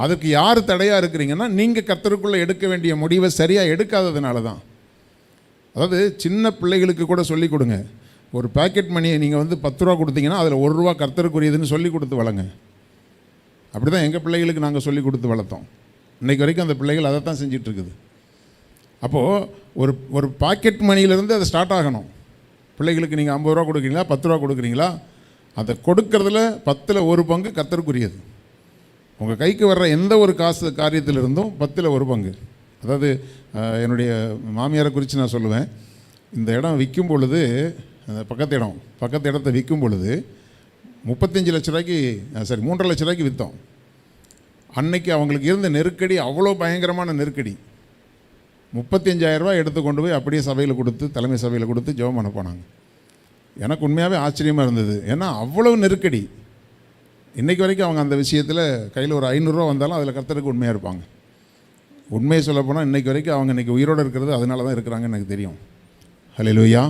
அதுக்கு யார் தடையாக இருக்கிறீங்கன்னா, நீங்கள் கர்த்தருக்குள்ளே எடுக்க வேண்டிய முடிவை சரியாக எடுக்காததுனால தான். அதாவது சின்ன பிள்ளைகளுக்கு கூட சொல்லிக் கொடுங்க. ஒரு பேக்கெட் மணியை நீங்கள் 10 ரூபா கொடுத்தீங்கன்னா அதில் 1 ரூபா கர்த்தருக்குரியதுன்னு சொல்லி கொடுத்து வளங்க. அப்படி தான் எங்கள் பிள்ளைகளுக்கு நாங்கள் சொல்லி கொடுத்து வளர்த்தோம். இன்றைக்கு வரைக்கும் அந்த பிள்ளைகள் அதை தான் செஞ்சிட்ருக்குது. அப்போது ஒரு பாக்கெட் மணியிலேருந்து அது ஸ்டார்ட் ஆகணும். பிள்ளைகளுக்கு நீங்கள் 50 ரூபா கொடுக்குறீங்களா 10 ரூபா கொடுக்குறீங்களா, அதை கொடுக்கறதுல 10ல் 1 பங்கு கர்த்தருக்குரியது. உங்கள் கைக்கு வர்ற எந்த ஒரு காசு காரியத்திலிருந்தும் 10ல் 1 பங்கு. அதாவது என்னுடைய மாமியாரை குறித்து நான் சொல்லுவேன், இந்த இடம் விற்கும் பொழுது, அந்த பக்கத்து இடத்த விற்கும் பொழுது 35 லட்ச ரூபாய்க்கு 3.5 லட்ச ரூபாய்க்கு விற்றோம். அன்னைக்கு அவங்களுக்கு இருந்த நெருக்கடி அவ்வளோ பயங்கரமான நெருக்கடி. 35,000 ரூபாய் எடுத்து கொண்டு போய் அப்படியே சபையில் கொடுத்து, தலைமை சபையில் கொடுத்து ஜெபம் பண்ண போனாங்க. எனக்கு உண்மையாகவே ஆச்சரியமாக இருந்தது. ஏன்னா அவ்வளவு நெருக்கடி. இன்றைக்கு வரைக்கும் அவங்க அந்த விஷயத்தில் கையில் ஒரு 500 ரூபா வந்தாலும் அதில் கர்த்தருக்கு உண்மையாக இருப்பாங்க. உண்மையை சொல்லப்போனால் இன்றைக்கு வரைக்கும் அவங்க இன்றைக்கி உயிரோடு இருக்கிறது அதனால தான் இருக்கிறாங்கன்னு எனக்கு தெரியும். ஹல்லேலூயா.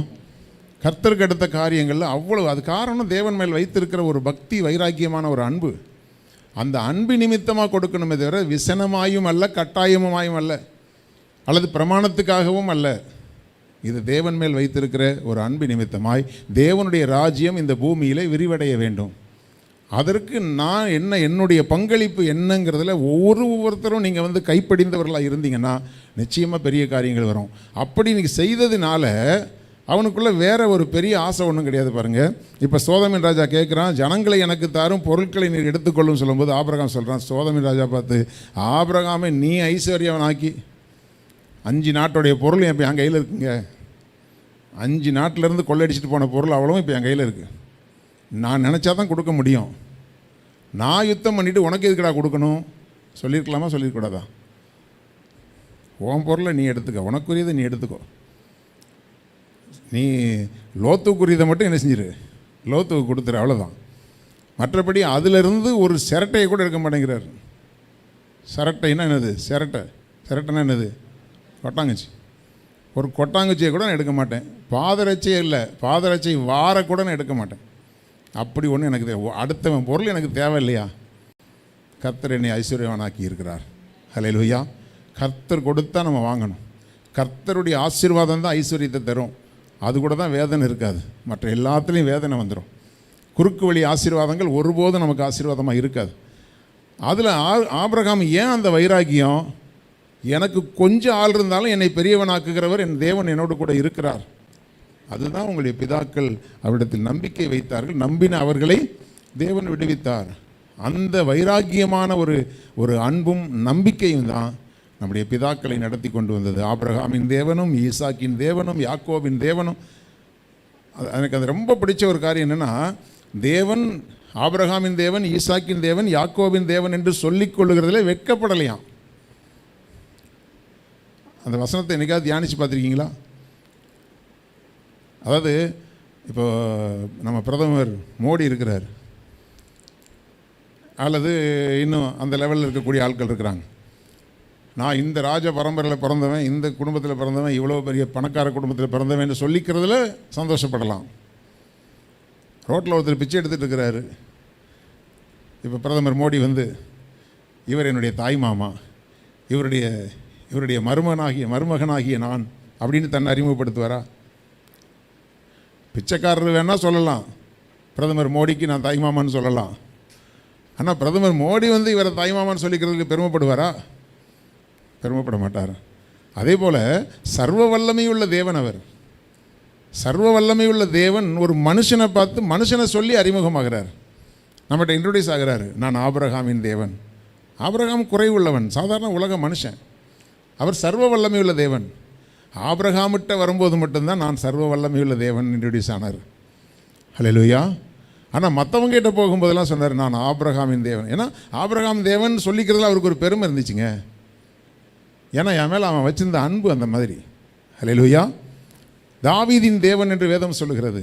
கர்த்தருக்கு அடுத்த காரியங்களில் அவ்வளவு, அது காரணம் தேவன் மேல் வைத்திருக்கிற ஒரு பக்தி, வைராக்கியமான ஒரு அன்பு. அந்த அன்பு நிமித்தமாக கொடுக்கணுமே தவிர விசனமாயும் அல்ல, கட்டாயமாயும் அல்ல, அல்லது பிரமாணத்துக்காகவும் அல்ல. இது தேவன் மேல் வைத்திருக்கிற ஒரு அன்பு நிமித்தமாய் தேவனுடைய ராஜ்யம் இந்த பூமியில் விரிவடைய வேண்டும். அதற்கு நான் என்னுடைய பங்களிப்பு என்னங்கிறதுல ஒவ்வொருத்தரும் நீங்கள் கைப்படிந்தவர்களாக இருந்தீங்கன்னா நிச்சயமாக பெரிய காரியங்கள் வரும். அப்படி நீங்கள் செய்ததுனால அவனுக்குள்ளே வேற ஒரு பெரிய ஆசை ஒன்றும் கிடையாது. பாருங்கள், இப்போ சோதமின் ராஜா கேட்குறான், ஜனங்களை எனக்கு தாரும், பொருட்களை நீர் எடுத்துக்கொள்ளும் சொல்லும்போது ஆபிரகாம் சொல்கிறான், சோதமின் ராஜா பார்த்து, ஆபிரகாமை நீ ஐஸ்வர்யவனாக்கி 5 நாட்டுடைய பொருள் இப்போ என் கையில் இருக்குங்க. 5 நாட்டிலேருந்து கொள்ளையடிச்சிட்டு போன பொருள் அவ்வளவும் இப்போ என் கையில் இருக்குது. நான் நினச்சா தான் கொடுக்க முடியும். நான் யுத்தம் பண்ணிவிட்டு உனக்கு எதுக்கடா கொடுக்கணும் சொல்லியிருக்கலாமா, சொல்லியிருக்கூடாதா? உன் பொருளை நீ எடுத்துக்க, உனக்குரியதை நீ எடுத்துக்கோ. நீ லோத்துக்குரியதை மட்டும் என்ன செஞ்சிரு, லோத்துக்கு கொடுத்துரு, அவ்வளோதான். மற்றபடி அதிலிருந்து ஒரு சிரட்டையை கூட எடுக்க மாட்டேங்கிறார். சிரட்டைன்னா என்னது? சிரட்டைன்னா என்னது? கொட்டாங்குச்சி. ஒரு கொட்டாங்குச்சியை கூட நான் எடுக்க மாட்டேன். பாதரட்சியே இல்லை, பாதரட்சி வார கூட நான் எடுக்க மாட்டேன். அப்படி ஒன்று எனக்கு அடுத்தவன் பொருள் எனக்கு தேவை இல்லையா? கர்த்தர் என்னை ஐஸ்வர்யவானாக்கி இருக்கிறார். ஹல்லேலூயா. கர்த்தர் கொடுத்தா நம்ம வாங்கணும். கர்த்தருடைய ஆசீர்வாதம் தான் ஐஸ்வர்யத்தை தரும். அது கூட தான் வேதனை இருக்காது. மற்ற எல்லாத்துலேயும் வேதனை வந்துடும். குறுக்கு வழி ஆசீர்வாதங்கள் ஒருபோதும் நமக்கு ஆசீர்வாதமாக இருக்காது. அதில் ஆபிரகாம் ஏன் அந்த வைராக்கியம்? எனக்கு கொஞ்சம் ஆள் இருந்தாலும் என்னை பெரியவனாக்குகிறவர் என் தேவன் என்னோடு கூட இருக்கிறார். அதுதான் உங்களுடைய பிதாக்கள் அவரிடத்தில் நம்பிக்கை வைத்தார்கள். நம்பின அவர்களை தேவன் விடுவித்தார். அந்த வைராக்கியமான ஒரு அன்பும் நம்பிக்கையும் தான் நம்முடைய பிதாக்களை நடத்தி கொண்டு வந்தது. ஆபிரகாமின் தேவனும், ஈசாக்கின் தேவனும், யாக்கோபின் தேவனும். எனக்கு அது ரொம்ப பிடிச்ச ஒரு காரியம் என்னென்னா, தேவன் ஆபிரகாமின் தேவன், ஈசாக்கின் தேவன், யாக்கோபின் தேவன் என்று சொல்லிக் கொள்ளுகிறதுல வெட்கப்படலையாம். அந்த வசனத்தை என்னைக்காவது தியானித்து பார்த்துருக்கீங்களா? அதாவது இப்போ நம்ம பிரதமர் மோடி இருக்கிறார், அல்லது இன்னும் அந்த லெவலில் இருக்கக்கூடிய ஆட்கள் இருக்கிறாங்க. நான் இந்த ராஜ பரம்பரையில் பிறந்தவன், இந்த குடும்பத்தில் பிறந்தவன், இவ்வளோ பெரிய பணக்கார குடும்பத்தில் பிறந்தவன் சொல்லிக்கிறதுல சந்தோஷப்படலாம். ரோட்டில் ஒருத்தர் பிச்சை எடுத்துகிட்டு இருக்கிறாரு. இப்போ பிரதமர் மோடி இவர் என்னுடைய தாய் மாமா, இவருடைய மருமகனாகிய நான் அப்படின்னு தன்னை அறிமுகப்படுத்துவாரா? பிச்சைக்காரர் வேணால் சொல்லலாம், பிரதமர் மோடிக்கு நான் தாய்மாமான்னு சொல்லலாம். ஆனால் பிரதமர் மோடி இவரை தாய்மாமான்னு சொல்லிக்கிறதுக்கு பெருமைப்படுவாரா? பெருமைப்பட மாட்டார். அதே போல் சர்வ வல்லமையுள்ள தேவன் அவர். சர்வ வல்லமையுள்ள தேவன் ஒரு மனுஷனை பார்த்து மனுஷனை சொல்லி அறிமுகமாகிறார், நம்மகிட்ட இன்ட்ரோடியூஸ் ஆகிறாரு. நான் ஆபிரகாமின் தேவன். ஆபிரகாம் குறைவுள்ளவன், சாதாரண உலக மனுஷன். அவர் சர்வ வல்லமையுள்ள தேவன். ஆபிரகாமிட்ட வரும்போது மட்டும்தான் நான் சர்வ வல்லமையுள்ள தேவன் இன்ட்ரோடியூஸ் ஆனார். ஹல்லேலூயா. ஆனால் மற்றவங்ககிட்ட போகும்போதெல்லாம் சொன்னார், நான் ஆபிரகாமின் தேவன். ஏன்னா ஆபிரகாம் தேவன் சொல்லிக்கிறதுல அவருக்கு ஒரு பெருமை இருந்துச்சுங்க. ஏன்னா என் மேலே அவன் வச்சிருந்த அன்பு அந்த மாதிரி. ஹல்லேலூயா. தாவீதின் தேவன் என்று வேதம் சொல்லுகிறது.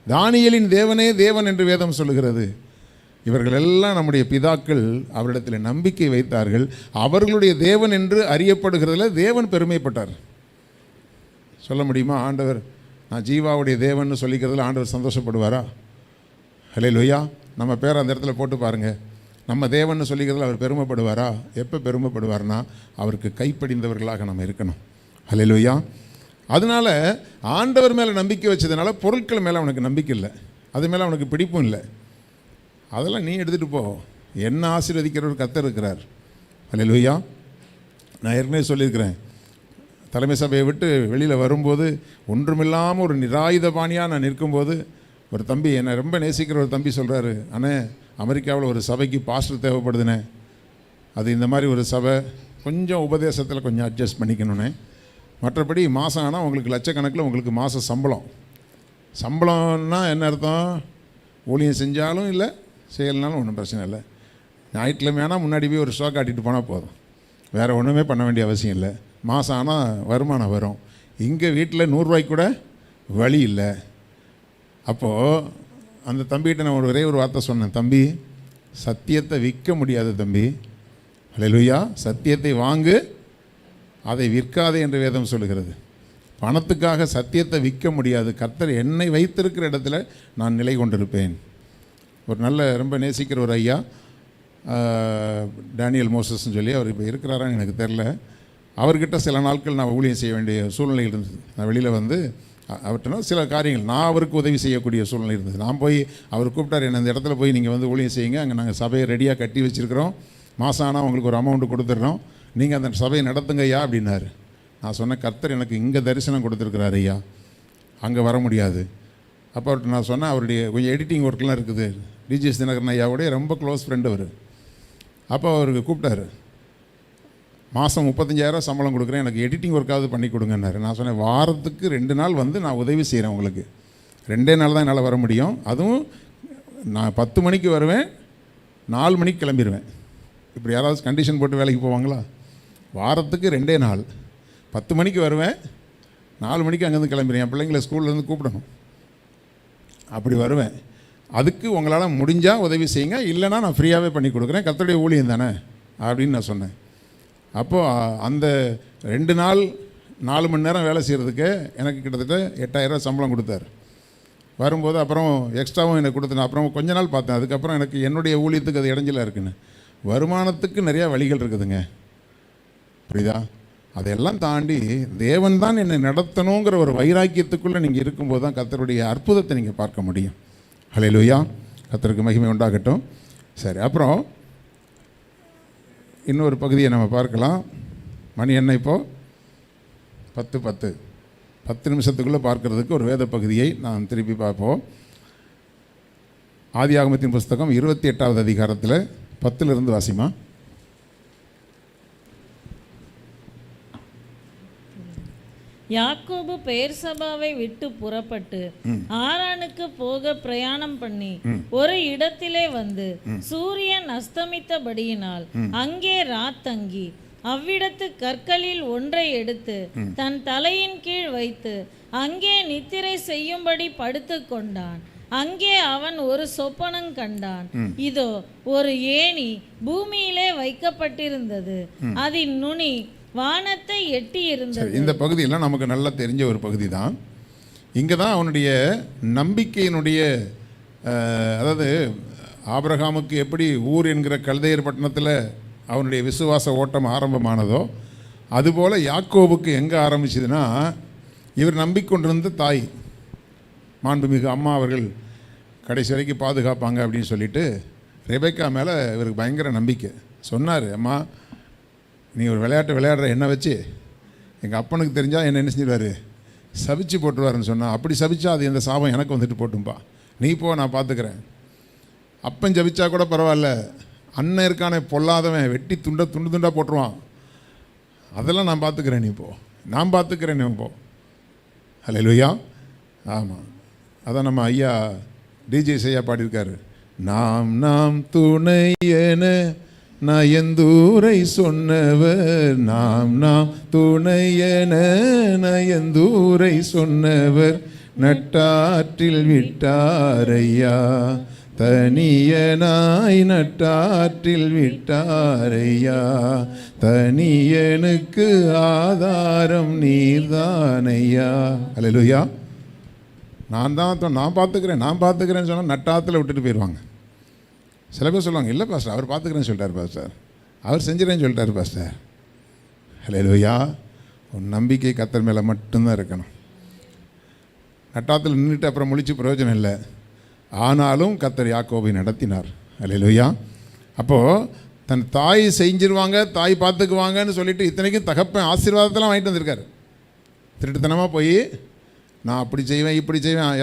தானியேலின் தேவனே தேவன் என்று வேதம் சொல்லுகிறது. இவர்கள் எல்லாம் நம்முடைய பிதாக்கள் அவரிடத்தில் நம்பிக்கை வைத்தார்கள். அவர்களுடைய தேவன் என்று அறியப்படுகிறதுல தேவன் பெருமைப்பட்டார். சொல்ல முடியுமா, ஆண்டவர் நான் ஜீவாவுடைய தேவன் சொல்லிக்கிறதுல ஆண்டவர் சந்தோஷப்படுவாரா? ஹல்லேலூயா. நம்ம பேரை அந்த இடத்துல போட்டு பாருங்கள். நம்ம தேவன் சொல்லிக்கிறதுல அவர் பெருமைப்படுவாரா? எப்போ பெருமைப்படுவார்னா அவருக்கு கைப்படிந்தவர்களாக நம்ம இருக்கணும். ஹல்லேலூயா. அதனால் ஆண்டவர் மேலே நம்பிக்கை வச்சதுனால பொருட்கள் மேலே அவனுக்கு நம்பிக்கை இல்லை, அது மேலே அவனுக்கு பிடிப்பும் இல்லை. அதெல்லாம் நீ எடுத்துகிட்டு போ, என்ன ஆசீர்வதிக்கிற ஒரு கர்த்தர் இருக்கிறார். அல்லேலூயா. நான் ஏற்கனவே சொல்லியிருக்கிறேன், தலைமை சபையை விட்டு வெளியில் வரும்போது ஒன்றுமில்லாமல் ஒரு நிராயுதபாணியாக நான் நிற்கும்போது ஒரு தம்பி, என்னை ரொம்ப நேசிக்கிற ஒரு தம்பி சொல்கிறாரு, அண்ணே அமெரிக்காவில் ஒரு சபைக்கு பாஸ்டர் தேவைப்படுதுண்ணே, அது இந்த மாதிரி ஒரு சபை, கொஞ்சம் உபதேசத்தில் கொஞ்சம் அட்ஜஸ்ட் பண்ணிக்கணுண்ணே, மற்றபடி மாதம் ஆனால் உங்களுக்கு லட்சக்கணக்கில் உங்களுக்கு மாத சம்பளம்னா என்ன அர்த்தம், ஊழியம் செஞ்சாலும் இல்லை செய்யலைனாலும் ஒன்றும் பிரச்சனை இல்லை, ஞாயிற்றுக்கிழமையானால் முன்னாடி போய் ஒரு ஷோ காட்டிட்டு போனால் போதும், வேறு ஒன்றுமே பண்ண வேண்டிய அவசியம் இல்லை, மாதம் ஆனால் வருமானம் வரும். இங்கே வீட்டில் 100 ரூபாய்க்கு கூட வழி இல்லை. அப்போது அந்த தம்பிகிட்ட நான் ஒரே ஒரு வார்த்தை சொன்னேன், தம்பி சத்தியத்தை விற்க முடியாது தம்பி, அல்லேலூயா, சத்தியத்தை வாங்கு அதை விற்காதே என்று வேதம் சொல்லுகிறது. பணத்துக்காக சத்தியத்தை விற்க முடியாது. கர்த்தர் என்னை வைத்திருக்கிற இடத்துல நான் நிலை கொண்டிருப்பேன். ஒரு நல்ல ரொம்ப நேசிக்கிற ஒரு ஐயா, டேனியல் மோசஸ்ன்னு சொல்லி, அவர் இப்போ இருக்கிறாரான்னு எனக்கு தெரில, அவர்கிட்ட சில நாட்கள் நான் ஊழியம் செய்ய வேண்டிய சூழ்நிலை இருந்தது. நான் வெளியில் வந்து அவர்கிட்ட சில காரியங்கள் நான் அவருக்கு உதவி செய்யக்கூடிய சூழ்நிலை இருந்தது. நான் போய் அவர் கூப்பிட்டார், என்ன இந்த இடத்துல போய் நீங்கள் வந்து ஊழியம் செய்யுங்க, அங்கே நாங்கள் சபையை ரெடியாக கட்டி வச்சுருக்கிறோம், மாதம் ஆனால் உங்களுக்கு ஒரு அமௌண்ட்டு கொடுத்துட்றோம், நீங்கள் அந்த சபையை நடத்துங்க ஐயா அப்படின்னாரு. நான் சொன்னேன், கர்த்தர் எனக்கு இங்கே தரிசனம் கொடுத்துருக்குறாரு ஐயா, அங்கே வர முடியாது. அப்போ அவர்கிட்ட நான் சொன்னேன், அவருடைய கொஞ்சம் எடிட்டிங் ஒர்க்லாம் இருக்குது, டிஜிஎஸ் தினகரன் ஐயாவுடைய ரொம்ப க்ளோஸ் ஃப்ரெண்டு அவர். அப்போ அவருக்கு கூப்பிட்டாரு, மாதம் 35,000 சம்பளம் கொடுக்குறேன், எனக்கு எடிட்டிங் ஒர்க்காவது பண்ணி கொடுங்கன்னாரு. நான் சொன்னேன், வாரத்துக்கு 2 நாள் வந்து நான் உதவி செய்கிறேன் உங்களுக்கு, 2 நாள் தான் என்னால் வர முடியும், அதுவும் நான் 10 மணிக்கு வருவேன், 4 மணிக்கு கிளம்பிடுவேன். இப்படி யாராவது கண்டிஷன் போட்டு வேலைக்கு போவாங்களா? வாரத்துக்கு 2 நாள், 10 மணிக்கு வருவேன், 4 மணிக்கு அங்கேருந்து கிளம்பிடுவேன், என் பிள்ளைங்களை ஸ்கூல்லேருந்து கூப்பிடணும், அப்படி வருவேன். அதுக்கு உங்களால் முடிஞ்சால் உதவி செய்யுங்க, இல்லைனா நான் ஃப்ரீயாகவே பண்ணி கொடுக்குறேன், கர்த்தருடைய ஊழியம் தானே அப்படின்னு நான் சொன்னேன். அப்போது அந்த 2 நாள் 4 மணி நேரம் வேலை செய்கிறதுக்கு எனக்கு கிட்டத்தட்ட 8,000 சம்பளம் கொடுத்தாரு. வரும்போது அப்புறம் எக்ஸ்ட்ராவும் எனக்கு கொடுத்தேன். அப்புறம் கொஞ்ச நாள் பார்த்தேன், அதுக்கப்புறம் எனக்கு என்னுடைய ஊழியத்துக்கு அது இடைஞ்சலாக இருக்குன்னு. வருமானத்துக்கு நிறையா வழிகள் இருக்குதுங்க, புரியுதா? அதையெல்லாம் தாண்டி தேவன் தான் என்னை நடத்தணுங்கிற ஒரு வைராக்கியத்துக்குள்ளே நீங்கள் இருக்கும்போது தான் கர்த்தருடைய அற்புதத்தை நீங்கள் பார்க்க முடியும். ஹல்லேலூயா, கர்த்தருக்கு மகிமை உண்டாகட்டும். சரி, அப்புறம் இன்னொரு பகுதியை நம்ம பார்க்கலாம். மணி என்ன இப்போது? 10 நிமிஷத்துக்குள்ளே பார்க்கறதுக்கு ஒரு வேத பகுதியை நாம் திருப்பி பார்ப்போம். ஆதியாகமத்தின் புஸ்தகம் 28வது அதிகாரத்தில் 10 வாசிமா. யாக்கோபு பெயர்சபாவை விட்டு புறப்பட்டு ஆரானுக்கு போக பிரயாணம் பண்ணி ஒரு இடத்திலே வந்து சூரியன் அஸ்தமித்தபடியினால் அங்கே ராத்தங்கி அவ்விடத்து கற்களில் ஒன்றை எடுத்து தன் தலையின் கீழ் வைத்து அங்கே நித்திரை செய்யும்படி படுத்து கொண்டான். அங்கே அவன் ஒரு சொப்பனம் கண்டான். இதோ ஒரு ஏணி பூமியிலே வைக்கப்பட்டிருந்தது, அதன் நுனி வானத்தை எட்டி இருந்தது. இந்த பகுதியெல்லாம் நமக்கு நல்லா தெரிஞ்ச ஒரு பகுதி தான். இங்கே தான் அவனுடைய நம்பிக்கையினுடைய, அதாவது ஆபிரகாமுக்கு எப்படி ஊர் என்கிற கல்தையர் பட்டணத்தில் அவனுடைய விசுவாச ஓட்டம் ஆரம்பமானதோ, அதுபோல் யாக்கோபுக்கு எங்கே ஆரம்பிச்சதுன்னா, இவர் நம்பிக்கொண்டிருந்த தாய் மாண்புமிகு அம்மா அவர்கள் கடைசி வரைக்கும் பாதுகாப்பாங்க அப்படின்னு சொல்லிட்டு ரெபெக்கா மேலே இவருக்கு பயங்கர நம்பிக்கை. சொன்னார், அம்மா நீ ஒரு விளையாட்டு விளையாடுற என்னை வச்சு எங்கள் அப்பனுக்கு தெரிஞ்சால் என்ன செஞ்சிடுவார், சபிச்சு போட்டுருவாருன்னு சொன்னால், அப்படி சபிச்சா அது எந்த சாபம் எனக்கு வந்துட்டு போட்டும்பா, நீ போ நான் பார்த்துக்கிறேன். அப்பன் ஜபிச்சா கூட பரவாயில்ல, அண்ணன் இருக்கானே பொல்லாதவன் வெட்டி துண்டு துண்டாக போட்டுருவான், அதெல்லாம் நான் பார்த்துக்கிறேன், நீ போ, நான் பார்த்துக்கிறேன், நீ போ. ஹல்லேலூயா. ஆமாம், அதான் நம்ம ஐயா டிஜே ஐயா பாடியிருக்காரு, நாம் துணையென நயந்தூரை சொன்னவர், நாம் துணையென நயந்தூரை சொன்னவர், நட்டாற்றில் விட்டாரையா தனியனாய், நட்டாற்றில் விட்டாரையா தனியனுக்கு ஆதாரம் நீர்தானையா. அல்லேலூயா. நான் பார்த்துக்கிறேன்னு சொன்னால் நட்டாத்தில் விட்டுட்டு போயிடுவாங்க. சில பேர் சொல்லுவாங்க, இல்லை பாஸ்டர் அவர் பார்த்துக்கிறேன்னு சொல்லிட்டார் பாஸ்டர், அவர் செஞ்சிடறேன்னு சொல்லிட்டார் பாஸ்டர். ஹல்லேலூயா. உன் நம்பிக்கை கர்த்தர் மேலே மட்டும்தான் இருக்கணும். நட்டாத்தில் நின்றுட்டு அப்புறம் முழிச்சு பிரயோஜனம் இல்லை. ஆனாலும் கர்த்தர் யாக்கோபை நடத்தினார். ஹல்லேலூயா. அப்போது தன் தாய் செஞ்சிருவாங்க, தாய் பார்த்துக்குவாங்கன்னு சொல்லிட்டு இத்தனைக்கும் தகப்பன் ஆசீர்வாதத்தெல்லாம் வாங்கிட்டு வந்திருக்காரு. திருட்டுத்தனமாக போய் நான் அப்படி செய்வேன் இப்படி செய்வேன்,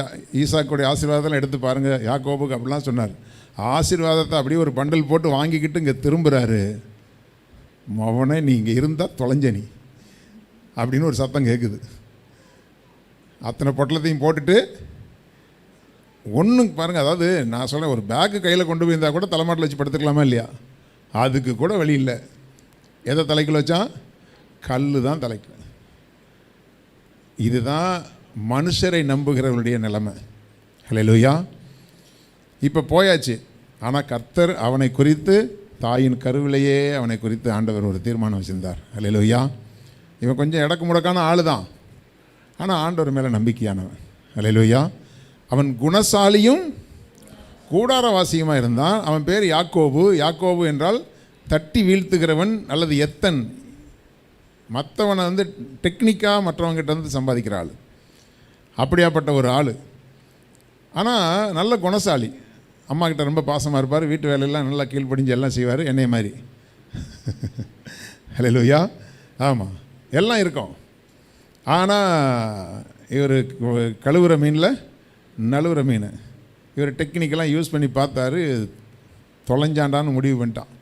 ஈசாக்குடைய ஆசீர்வாதத்தெல்லாம் எடுத்து பாருங்கள், யாக்கோபுக்கு அப்படிலாம் சொன்னார். ஆசீர்வாதத்தை அப்படியே ஒரு பண்டல் போட்டு வாங்கிக்கிட்டு இங்கே திரும்புகிறாரு. மவனே நீ இங்கே இருந்தால் தொலைஞ்ச நீ அப்படின்னு ஒரு சத்தம் கேட்குது. அத்தனை பொட்டலத்தையும் போட்டுட்டு ஒன்றும் பாருங்கள், அதாவது நான் சொல்கிறேன், ஒரு பேக்கு கையில் கொண்டு போயிருந்தால் கூட தலைமாட்டில் வச்சு படுத்துக்கலாமா இல்லையா? அதுக்கு கூட வழி இல்லை. எதை தலைக்குள்ள வச்சா? கல் தான் தலைக்கு. இதுதான் மனுஷரை நம்புகிறவருடைய நிலைமை. ஹல்லேலூயா. இப்போ போயாச்சு. ஆனால் கர்த்தர் அவனை குறித்து, தாயின் கருவிலேயே அவனை குறித்து ஆண்டவர் ஒரு தீர்மானம் வச்சிருந்தார். ஹல்லேலூயா. இவன் கொஞ்சம் இடக்கு முடக்கான ஆள் தான், ஆனால் ஆண்டவர் மேலே நம்பிக்கையானவன். ஹல்லேலூயா. அவன் குணசாலியும் கூடாரவாசியுமாக இருந்தான். அவன் பேர் யாக்கோபு. யாக்கோபு என்றால் தட்டி வீழ்த்துகிறவன் அல்லது எத்தன். மற்றவனை வந்து டெக்னிக்காக மற்றவங்கிட்ட வந்து சம்பாதிக்கிற ஆள். அப்படியாப்பட்ட ஒரு ஆள். ஆனால் நல்ல குணசாலி. அம்மா கிட்ட ரொம்ப பாசமாக இருப்பார். வீட்டு வேலையெல்லாம் நல்லா கீழ்ப்படிஞ்சு எல்லாம் செய்வார், என்னைய மாதிரி. ஹல்லேலூயா. ஆமாம், எல்லாம் இருக்கும். ஆனால் இவர் கழுவுற மீனில் நழுவுற மீன். இவர் டெக்னிக்கெல்லாம் யூஸ் பண்ணி பார்த்தாரு, தொலைஞ்சாண்டான்னு முடிவு பண்ணிட்டான்.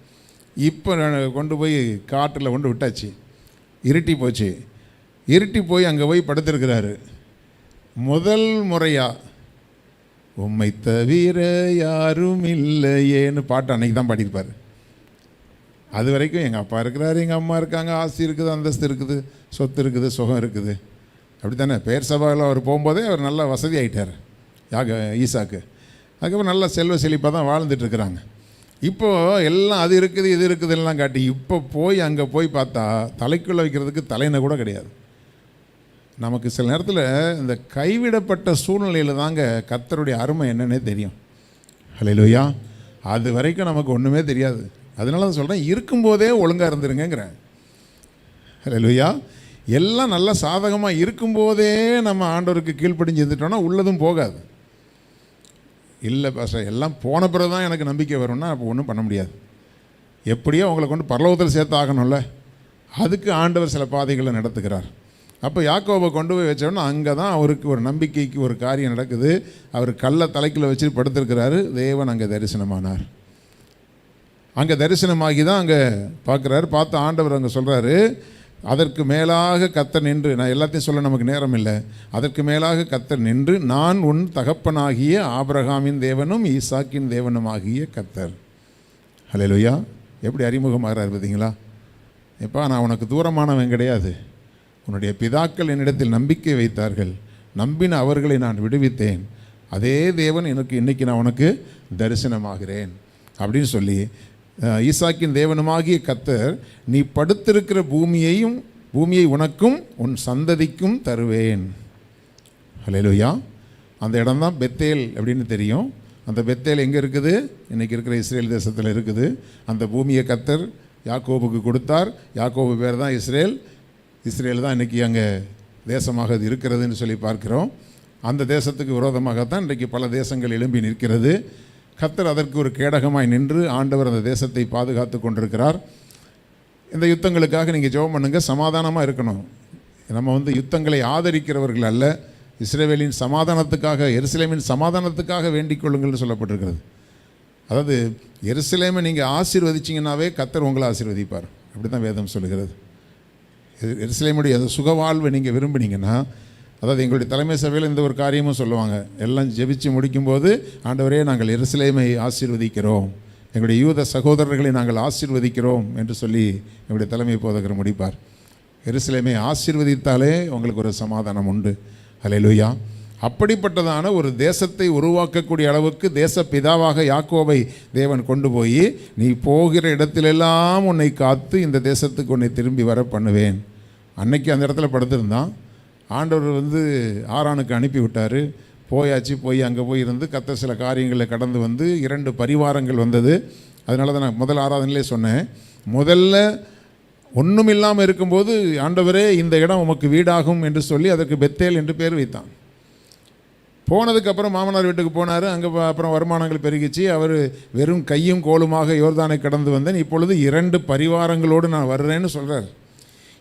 இப்போ கொண்டு போய் காட்டில் கொண்டு விட்டாச்சு. இருட்டி போச்சு. இருட்டி போய் அங்கே போய் படுத்திருக்கிறாரு. முதல் முறையாக உம்மை தவிர யாரும் இல்லையேன்னு பாட்டு அன்னைக்கு தான் பாடியிருப்பார். அது வரைக்கும் எங்கள் அப்பா இருக்கிறாரு, எங்கள் அம்மா இருக்காங்க, ஆஸ்தி இருக்குது, அந்தஸ்து இருக்குது, சொத்து இருக்குது, சுகம் இருக்குது. அப்படி தானே பெயர் சபாவில் அவர் போகும்போதே அவர் நல்லா வசதி ஆகிட்டார் ஈசாக்கு. அதுக்கப்புறம் நல்லா செல்வ செழிப்பாக தான் வாழ்ந்துட்டுருக்குறாங்க. இப்போது எல்லாம் அது இருக்குது இது இருக்குதுலாம் காட்டி இப்போ போய் அங்கே போய் பார்த்தா தலைக்குள்ளே வைக்கிறதுக்கு தலையின கூட கிடையாது. நமக்கு சில நேரத்தில் இந்த கைவிடப்பட்ட சூழ்நிலையில் தாங்க கர்த்தருடைய அருமை என்னன்னே தெரியும். ஹல்லேலூயா. அது வரைக்கும் நமக்கு ஒன்றுமே தெரியாது. அதனால தான் சொல்கிறேன், இருக்கும்போதே ஒழுங்காக இருந்துருங்கிறேன். ஹல்லேலூயா. எல்லாம் நல்லா சாதகமாக இருக்கும்போதே நம்ம ஆண்டவருக்கு கீழ்ப்படிஞ்சு இருந்துட்டோன்னா உள்ளதும் போகாது. இல்லை பாஸ்டர், எல்லாம் போன பிறகு தான் எனக்கு நம்பிக்கை வரும்னா அப்போ ஒன்றும் பண்ண முடியாது. எப்படியோ அவங்களை கொண்டு பரலோகத்தில் சேர்த்து ஆகணும்ல, அதுக்கு ஆண்டவர் சில பாதைகளை நடத்துகிறார். அப்போ யாக்கோபை கொண்டு போய் வச்சோன்னா அங்கே தான் அவருக்கு ஒரு நம்பிக்கைக்கு ஒரு காரியம் நடக்குது. அவர் கல்லை தலைக்குள்ள வச்சு படுத்திருக்கிறாரு. தேவன் அங்கே தரிசனமானார். அங்கே தரிசனமாகி தான் அங்கே பார்க்குறாரு. பார்த்து ஆண்டவர் அங்கே சொல்கிறாரு, அதற்கு மேலாக கர்த்தர் நின்று, நான் எல்லாத்தையும் சொல்ல நமக்கு நேரம் இல்லை, அதற்கு மேலாக கர்த்தர் நின்று, நான் உன் தகப்பனாகிய ஆபிரகாமின் தேவனும் ஈசாக்கின் தேவனும் ஆகிய கர்த்தர். ஹல்லேலூயா. எப்படி அறிமுகமாகிறார் பார்த்தீங்களா? எப்பா, நான் உனக்கு தூரமானவன் கிடையாது. உன்னுடைய பிதாக்கள் என்னிடத்தில் நம்பிக்கை வைத்தார்கள், நம்பின அவர்களை நான் விடுவித்தேன். அதே தேவன் எனக்கு இன்றைக்கி நான் உனக்கு தரிசனமாகிறேன் அப்படின்னு சொல்லி, ஈசாக்கின் தேவனுமாகிய கர்த்தர், நீ படுத்திருக்கிற பூமியை உனக்கும் உன் சந்ததிக்கும் தருவேன். ஹல்லேலூயா. அந்த இடம் தான் பெத்தேல் அப்படின்னு தெரியும். அந்த பெத்தேல் எங்கே இருக்குது? இன்றைக்கி இருக்கிற இஸ்ரேல் தேசத்தில் இருக்குது. அந்த பூமியை கர்த்தர் யாக்கோபுக்கு கொடுத்தார். யாக்கோபு பேர் தான் இஸ்ரேல். இஸ்ரேல் தான் இன்றைக்கி அங்கே தேசமாக அது இருக்கிறதுன்னு சொல்லி பார்க்கிறோம். அந்த தேசத்துக்கு விரோதமாகத்தான் இன்றைக்கி பல தேசங்கள் எழும்பி நிற்கிறது. கர்த்தர் அதற்கு ஒரு கேடகமாய் நின்று ஆண்டவர் அந்த தேசத்தை பாதுகாத்து கொண்டிருக்கிறார். இந்த யுத்தங்களுக்காக நீங்கள் ஜெபம் பண்ணுங்கள், சமாதானமாக இருக்கணும். நம்ம யுத்தங்களை ஆதரிக்கிறவர்கள் அல்ல. இஸ்ரவேலின் சமாதானத்துக்காக, எருசலேமின் சமாதானத்துக்காக வேண்டிக் கொள்ளுங்கள்னு சொல்லப்பட்டிருக்கிறது. அதாவது எருசலேமை நீங்கள் ஆசீர்வதிச்சிங்கன்னாவே கர்த்தர் உங்களை ஆசீர்வதிப்பார். அப்படி தான் வேதம் சொல்லுகிறது. எருசலேமுடைய அந்த சுகவாழ்வை நீங்கள் விரும்பினீங்கன்னா, அதாவது எங்களுடைய தலைமை சபையில் இந்த ஒரு காரியமும் சொல்லுவாங்க, எல்லாம் ஜெபிச்சு முடிக்கும்போது, ஆண்டவரே நாங்கள் எருசலேமை ஆசீர்வதிக்கிறோம், எங்களுடைய யூத சகோதரர்களை நாங்கள் ஆசீர்வதிக்கிறோம் என்று சொல்லி எங்களுடைய தலைமை போதகர் முடிப்பார். எருசலேமை ஆசீர்வதித்தாலே உங்களுக்கு ஒரு சமாதானம் உண்டு. ஹல்லேலூயா. அப்படிப்பட்டதான ஒரு தேசத்தை உருவாக்கக்கூடிய அளவுக்கு தேச பிதாவாக யாக்கோபை தேவன் கொண்டு போய், நீ போகிற இடத்திலெல்லாம் உன்னை காத்து இந்த தேசத்துக்கு உன்னை திரும்பி வர பண்ணுவேன். அன்னைக்கு அந்த இடத்துல படுத்திருந்தான். ஆண்டவர் ஆரானுக்கு அனுப்பி விட்டார். போயாச்சு. போய் அங்கே போய் இருந்து கர்த்தர் சில காரியங்களை கடந்து 2 பரிவாரங்கள் வந்தது. அதனால தான் நான் முதல் ஆராதனையிலே சொன்னேன், முதல்ல ஒன்றும் இல்லாமல் இருக்கும்போது ஆண்டவரே இந்த இடம் உமக்கு வீடாகும் என்று சொல்லி அதற்கு பெத்தேல் என்று பேர் வைத்தான். போனதுக்கப்புறம் மாமனார் வீட்டுக்கு போனார். அங்கே அப்புறம் வருமானங்கள் பெருகிச்சு. அவர் வெறும் கையும் கோலுமாக யோர்தானை கடந்து வந்தேன், இப்பொழுது 2 பரிவாரங்களோடு நான் வர்றேன்னு சொல்கிறார்.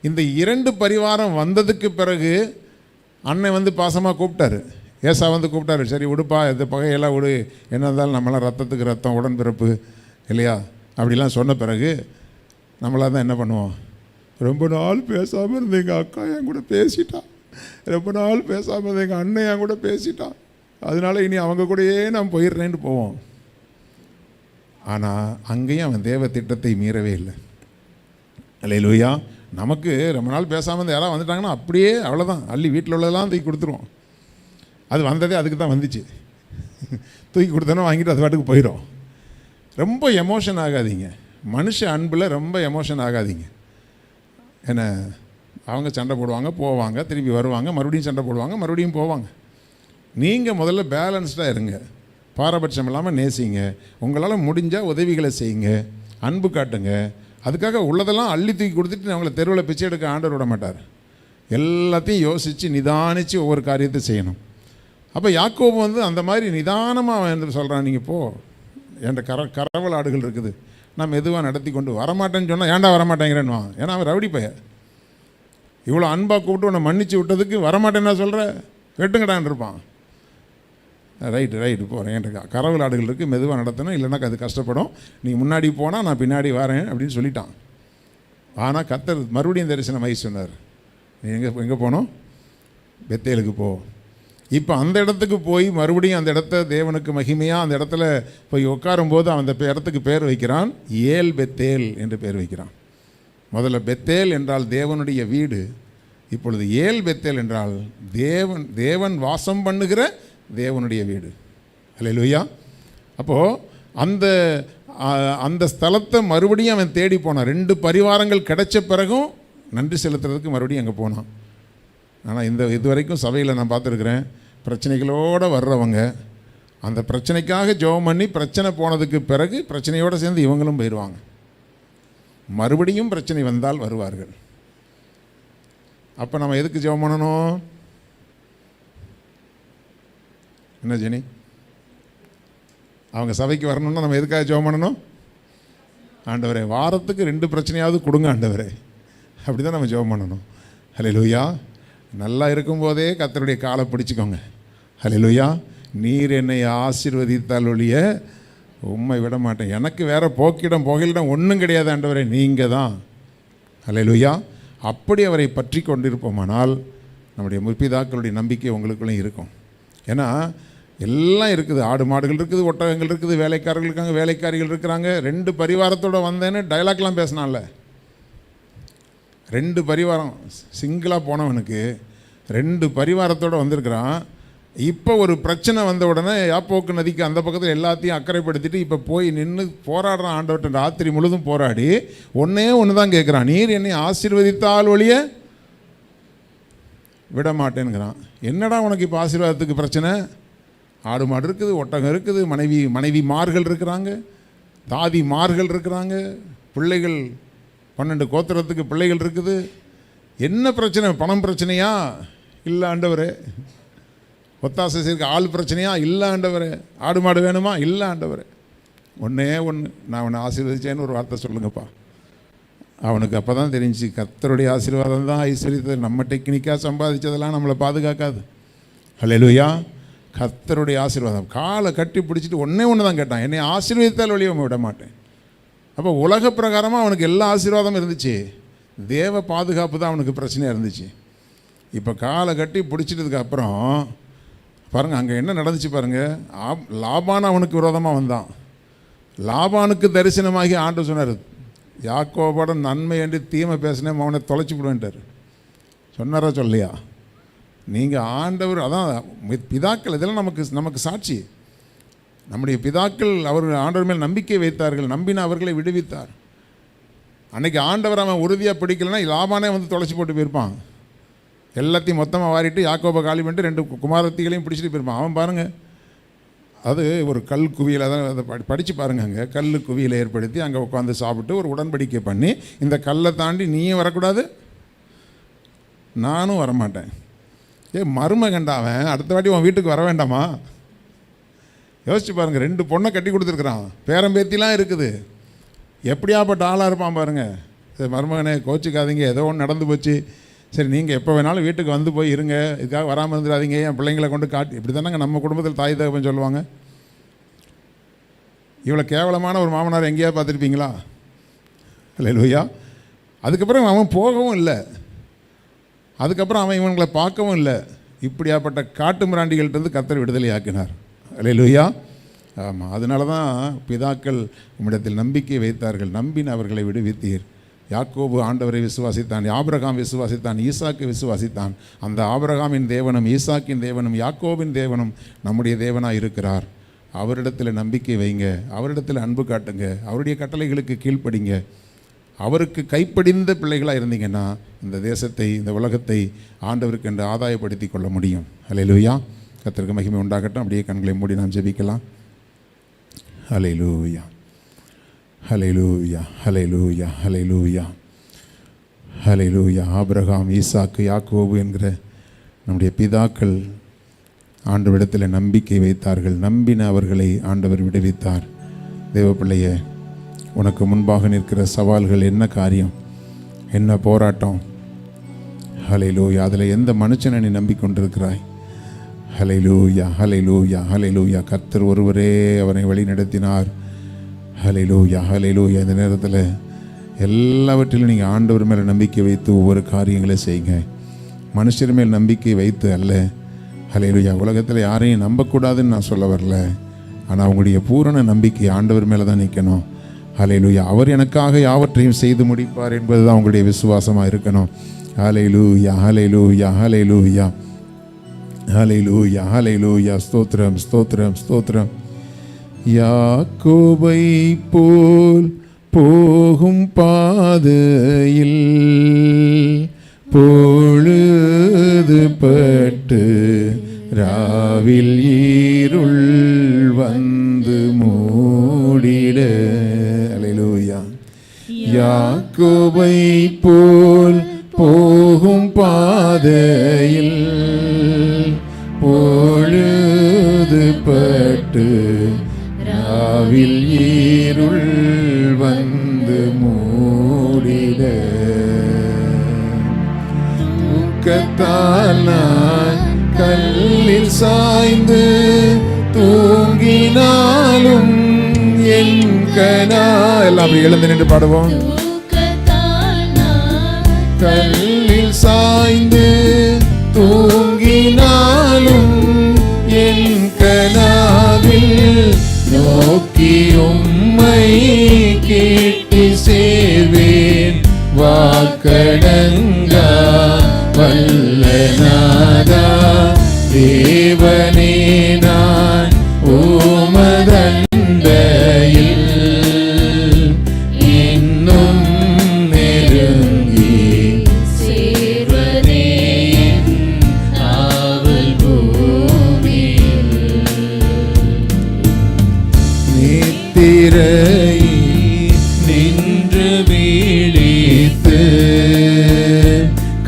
இந்த 2 பரிவாரம் வந்ததுக்கு பிறகு அண்ணன் வந்து பாசமாக கூப்பிட்டாரு. ஏசா வந்து கூப்பிட்டாரு, சரி விடுப்பா, இந்த பகையெல்லாம் விடு, என்ன இருந்தாலும் நம்மளாம் ரத்தத்துக்கு ரத்தம், உடன்பிறப்பு இல்லையா, அப்படிலாம் சொன்ன பிறகு நம்மளாக தான் என்ன பண்ணுவோம், ரொம்ப நாள் பேசாமல் இருந்த எங்கள் அக்கா என் கூட பேசிட்டான், ரொம்ப நாள் பேசாமல் இருந்த எங்கள் அண்ணன் என் கூட பேசிட்டான், அதனால் இனி அவங்க கூடயே நான் போயிடுறேன்னு போவோம். ஆனால் அங்கேயும் அவன் தேவ திட்டத்தை மீறவே இல்லை. அல்லேலூயா. நமக்கு ரொம்ப நாள் பேசாமல் இருந்து யாராவது வந்துட்டாங்கன்னா அப்படியே அவ்வளோதான், அள்ளி வீட்டில் உள்ளதெல்லாம் தூக்கி கொடுத்துருவோம். அது வந்ததே அதுக்கு தான் வந்துச்சு, தூக்கி கொடுத்தோன்னா வாங்கிட்டு அது பாட்டுக்கு போயிடும். ரொம்ப எமோஷன் ஆகாதீங்க, மனுஷ அன்பில் ரொம்ப எமோஷன் ஆகாதீங்க. என்ன, அவங்க சண்டை போடுவாங்க, போவாங்க, திரும்பி வருவாங்க, மறுபடியும் சண்டை போடுவாங்க, மறுபடியும் போவாங்க. நீங்கள் முதல்ல பேலன்ஸ்டாக இருங்க, பாரபட்சம் இல்லாமல் நேசிங்க, உங்களால் முடிஞ்சால் உதவிகளை செய்யுங்க, அன்பு காட்டுங்க. அதுக்காக உள்ளதெல்லாம் அள்ளி தூக்கி கொடுத்துட்டு அவங்கள தெருவில் பிச்சை எடுக்க ஆண்டவர் விட மாட்டார். எல்லாத்தையும் யோசித்து நிதானித்து ஒவ்வொரு காரியத்தை செய்யணும். அப்போ யாக்கோபு வந்து அந்த மாதிரி நிதானமாக அவன் என்று சொல்கிறான், நீங்கள் போ, என்கிட்ட கரவல் ஆடுகள் இருக்குது, நான் மெதுவாக நடத்தி கொண்டு வரமாட்டேன்னு சொன்னால் ஏன்டா வரமாட்டேங்கிறேன்னு. ஏன்னா அவன் ரவுடி பைய, இவ்வளோ அன்பாக கூப்பிட்டு உன்னை மன்னிச்சு விட்டதுக்கு வரமாட்டேன்னா சொல்கிற, வெட்டுங்கடான் இருப்பான். ரைட்டு போகிறேன், என்கிட்ட கரவல் ஆடுகள் இருக்குது, மெதுவாக நடத்தணும், இல்லைன்னா அது கஷ்டப்படும், நீ முன்னாடி போனால் நான் பின்னாடி வரேன் அப்படின்னு சொல்லிட்டான். ஆனால் கர்த்தர் மறுபடியும் தரிசனமாகி சொன்னார், நீ எங்கே போனோம், பெத்தேலுக்கு போ. இப்போ அந்த இடத்துக்கு போய் மறுபடியும் அந்த இடத்த தேவனுக்கு மகிமையாக அந்த இடத்துல போய் உட்காரும்போது அந்த இடத்துக்கு பேர் வைக்கிறான், ஏல் பெத்தேல் என்று பேர் வைக்கிறான். முதல்ல பெத்தேல் என்றால் தேவனுடைய வீடு, இப்பொழுது ஏல் பெத்தேல் என்றால் தேவன் வாசம் பண்ணுகிற தேவனுடைய வீடு. அல்லேலூயா. அப்போது அந்த ஸ்தலத்தை மறுபடியும் அவன் தேடி போனான். 2 பரிவாரங்கள் கிடைச்ச பிறகும் நன்றி செலுத்துறதுக்கு மறுபடியும் அங்கே போனான். ஆனால் இதுவரைக்கும் சபையில் நான் பார்த்துருக்குறேன், பிரச்சனைகளோடு வர்றவங்க அந்த பிரச்சனைக்காக ஜெபம் பண்ணி பிரச்சனை போனதுக்கு பிறகு பிரச்சனையோடு சேர்ந்து இவங்களும் போயிடுவாங்க. மறுபடியும் பிரச்சனை வந்தால் வருவார்கள். அப்போ நம்ம எதுக்கு ஜெபம் பண்ணணும்? என்ன ஜெனி, அவங்க சபைக்கு வரணும்னா நம்ம எதுக்காக ஜெபம் பண்ணணும்? ஆண்டவரே, வாரத்துக்கு 2 பிரச்சனையாவது கொடுங்க ஆண்டவரே, அப்படி தான் நம்ம ஜெபம் பண்ணணும். அல்லேலூயா. நல்லா இருக்கும்போதே கர்த்தருடைய காலை பிடிச்சிக்கோங்க. அல்லேலூயா. நீர் என்னை ஆசீர்வதித்தால் ஒழிய உம்மை விட மாட்டேன், எனக்கு வேறு போக்கிடம் புகலிடம் ஒன்றும் கிடையாது ஆண்டவரே, நீங்கள் தான். அல்லேலூயா. அப்படி அவரை பற்றி கொண்டிருப்போமானால் நம்முடைய முற்பிதாக்களுடைய நம்பிக்கை உங்களுக்குள்ளே இருக்கும். ஏன்னா எல்லாம் இருக்குது, ஆடு மாடுகள் இருக்குது, ஒட்டகங்கள் இருக்குது, வேலைக்காரர்கள் இருக்காங்க, வேலைக்காரிகள் இருக்கிறாங்க. 2 பரிவாரத்தோடு வந்தேன்னு டைலாக்லாம் பேசினான்ல, 2 பரிவாரம் சிங்கிளாக போனவனுக்கு 2 பரிவாரத்தோடு வந்திருக்கிறான். இப்போ ஒரு பிரச்சனை வந்த உடனே யாப்போக்கு நதிக்கு அந்த பக்கத்தில் எல்லாத்தையும் அக்கறைப்படுத்திட்டு இப்போ போய் நின்று போராடுறான் ஆண்டவர்கிட்ட. ராத்திரி முழுதும் போராடி ஒன்று தான் கேட்குறான், நீர் என்னை ஆசீர்வதித்தால் ஒழிய விட மாட்டேன்னுங்கிறான். என்னடா உனக்கு இப்போ ஆசீர்வாதத்துக்கு பிரச்சனை? ஆடு மாடு இருக்குது, ஒட்டகம் இருக்குது, மனைவிமார்கள் இருக்கிறாங்க, தாதிமார்கள் இருக்கிறாங்க, பிள்ளைகள் 12 கோத்திரத்துக்கு பிள்ளைகள் இருக்குது. என்ன பிரச்சனை? பணம் பிரச்சனையா? இல்லை ஆண்டவரே. ஒத்தாசை செய்ய ஆள் பிரச்சனையா? இல்லை ஆண்டவரே. ஆடு மாடு வேணுமா? இல்லை ஆண்டவரே. ஒன்று நான் அவனை ஆசீர்வதிச்சேன்னு ஒரு வார்த்தை சொல்லுங்கப்பா. அவனுக்கு அப்போ தான் தெரிஞ்சு கர்த்தருடைய ஆசீர்வாதம் தான் ஐஸ்வர்யத்தை, நம்ம டெக்னிக்காக சம்பாதிச்சதெல்லாம் நம்மளை பாதுகாக்காது. அல்லேலூயா. கர்த்தருடைய ஆசீர்வாதம். காலை கட்டி பிடிச்சிட்டு ஒன்று தான் கேட்டான், என்னை ஆசீர்வதித்தால் ஒழிய விட மாட்டேன். அப்போ உலக பிரகாரமாக அவனுக்கு எல்லா ஆசீர்வாதமும் இருந்துச்சு, தேவ பாதுகாப்பு தான் அவனுக்கு பிரச்சனையாக இருந்துச்சு. இப்போ காலை கட்டி பிடிச்சிட்டதுக்கு அப்புறம் பாருங்கள் அங்கே என்ன நடந்துச்சு பாருங்கள். லாபான் அவனுக்கு விரோதமாக வந்தான். லாபானுக்கு தரிசனமாகி ஆண்டவர் சொன்னார், யாக்கோபோட நன்மை என்று தீமை பேசினேன், அவனை தொலைச்சி விடுவேன்ட்டார். சொன்னாரா சொல்லையா? நீங்கள் ஆண்டவர், அதான் பிதாக்கள், இதெல்லாம் நமக்கு சாட்சி. நம்முடைய பிதாக்கள் அவர்கள் ஆண்டவர் மேல் நம்பிக்கை வைத்தார்கள், நம்பின அவர்களை விடுவித்தார். அன்றைக்கி ஆண்டவர் அவன் உறுதியாக பிடிக்கலைன்னா லாபானே வந்து தொலைச்சி போட்டு போயிருப்பான். எல்லாத்தையும் மொத்தமாக வாரிட்டு யாக்கோபை காலி பண்ணிட்டு 2 குமாரத்திகளையும் பிடிச்சிட்டு போயிருப்பான். அவன் பாருங்கள், அது ஒரு கல் குவியலை தான், அதை படித்து பாருங்கள். அங்கே கல் குவியலை ஏற்படுத்தி அங்கே உட்காந்து சாப்பிட்டு ஒரு உடன்படிக்கை பண்ணி, இந்த கல்லை தாண்டி நீயும் வரக்கூடாது, நானும் வரமாட்டேன், மருமகண்டாவன் அடுத்த வாட்டி உன் வீட்டுக்கு வர வேண்டாமா? யோசிச்சு பாருங்கள், 2 பொண்ணை கட்டி கொடுத்துருக்குறான், பேரம்பேத்திலாம் இருக்குது. எப்படியாப்பட்ட ஆளாக இருப்பான் பாருங்கள். சரி மருமகனே கோச்சிக்காதீங்க, ஏதோ ஒன்று நடந்து போச்சு, சரி நீங்கள் எப்போ வேணாலும் வீட்டுக்கு வந்து போய் இருங்க, இதுக்காக வராமல் இருந்துடாதீங்க, என் பிள்ளைங்களை கொண்டு காட்டி. இப்படி தானேங்க நம்ம குடும்பத்தில் தாய் தகப்பன் சொல்லுவாங்க. இவ்வளோ கேவலமான ஒரு மாமனார் எங்கேயாவது பார்த்துருப்பீங்களா? அல்லேலூயா. அதுக்கப்புறம் அவன் போகவும் இல்லை, அதுக்கப்புறம் அவன் இவங்களை பார்க்கவும் இல்லை. இப்படியாப்பட்ட காட்டு மிராண்டிகள்கிட்டருந்து கர்த்தர் விடுதலை ஆக்கினார். அல்லேலூயா. ஆமாம், அதனால தான் பிதாக்கள் உம்மிடத்தில் நம்பிக்கை வைத்தார்கள், நம்பின அவர்களை விடுவித்தீர். யாக்கோபு ஆண்டவரை விசுவாசித்தான், ஆபிரகாம் விசுவாசித்தான், ஈசாக்கு விசுவாசித்தான். அந்த ஆபிரகாமின் தேவனும் ஈசாக்கின் தேவனும் யாக்கோபின் தேவனும் நம்முடைய தேவனாக இருக்கிறார். அவரிடத்தில் நம்பிக்கை வைங்க, அவரிடத்தில் அன்பு காட்டுங்க, அவருடைய கட்டளைகளுக்கு கீழ்ப்படிங்க. அவருக்கு கைப்படிந்த பிள்ளைகளாக இருந்தீங்கன்னா இந்த தேசத்தை, இந்த உலகத்தை ஆண்டவருக்கு என்று ஆதாயப்படுத்தி கொள்ள முடியும். அல்லேலூயா. கர்த்தருக்கு மகிமை உண்டாகட்டும். அப்படியே கண்களை மூடி நாம் ஜெபிக்கலாம். அல்லேலூயா, ஹல்லேலூயா, ஹல்லேலூயா, ஹல்லேலூயா, ஹல்லேலூயா. ஆபிரகாம், ஈசாக்கு, யாக்கோபு என்கிற நம்முடைய பிதாக்கள் ஆண்டவரிடத்தில் நம்பிக்கை வைத்தார்கள், நம்பின அவர்களை ஆண்டவர் விடுவித்தார். தேவ பிள்ளையே, உனக்கு முன்பாக நிற்கிற சவால்கள் என்ன காரியம், என்ன போராட்டம்? ஹல்லேலூயா. அதில் எந்த மனுஷனை நீ நம்பிக்கொண்டிருக்கிறாய்? ஹல்லேலூயா, ஹல்லேலூயா, ஹல்லேலூயா. கர்த்தர் ஒருவரே அவனை வழி நடத்தினார். ஹல்லேலூயா, ஹல்லேலூயா. இந்த நேரத்தில் எல்லாவற்றிலும் நீங்கள் ஆண்டவர் மேலே நம்பிக்கை வைத்து ஒவ்வொரு காரியங்களை செய்யுங்க. மனுஷர் மேல் நம்பிக்கை வைத்து அல்ல. ஹல்லேலூயா. உலகத்தில் யாரையும் நம்பக்கூடாதுன்னு நான் சொல்ல வரல, ஆனால் உங்களுடைய பூரண நம்பிக்கை ஆண்டவர் மேலே தான் நிற்கணும். ஹல்லேலூயா. அவர் எனக்காக யாவற்றையும் செய்து முடிப்பார் என்பது தான் உங்களுடைய விசுவாசமாக இருக்கணும். ஹல்லேலூயா, ஹல்லேலூயா, ஹல்லேலூயா, ஹல்லேலூயா, ஹல்லேலூயா. ஸ்தோத்திரம், ஸ்தோத்திரம், ஸ்தோத்திரம். யாக்கோபை போல் போகும் பாதையில் பொழுது பட்டு ராவில் ஈருள் வந்து மூடிட. அல்லேலூயா. யாக்கோபை போல் போகும் பாதையில் பொழுது பட்டு ராவில் ஈருள் வந்து மூடிட. தூக்கத்தால் நான் கல்லில் சாய்ந்து தூங்கினாலும் என் கனால். அப்படி எழுந்து நின்று பாடுவோம். கல்லில் சாய்ந்து தூங்கினாலும் என் கனாவில் நோக்கி உம்மை கேட்டு சேர்வேன். வாக்கடங்கா வல்லநாதா தேவனே, நான் உமதண்டையில் இன்னும் நெருங்கி சேர்வதே ஆவல் பூமியில். நித்திரை நின்று விழித்து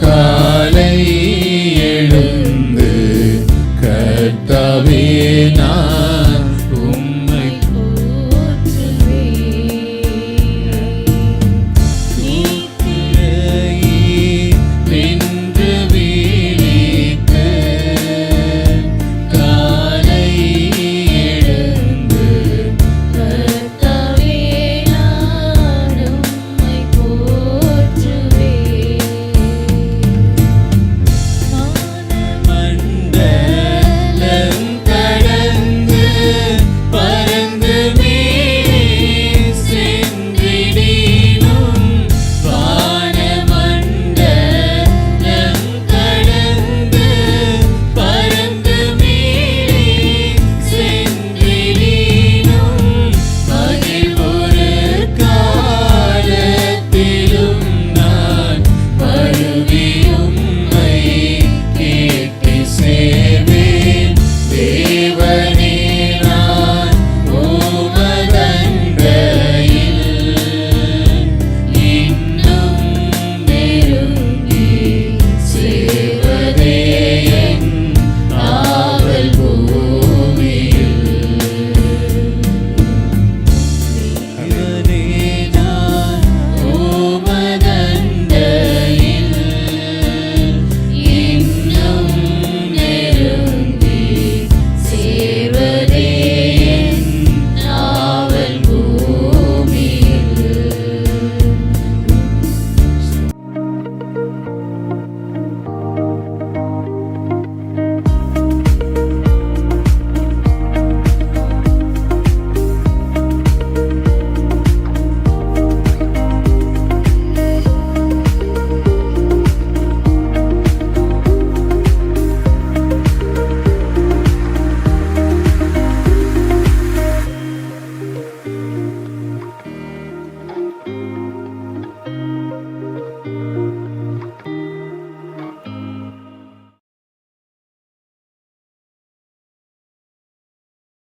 காலை எழுந்து கர்த்தாவே நான்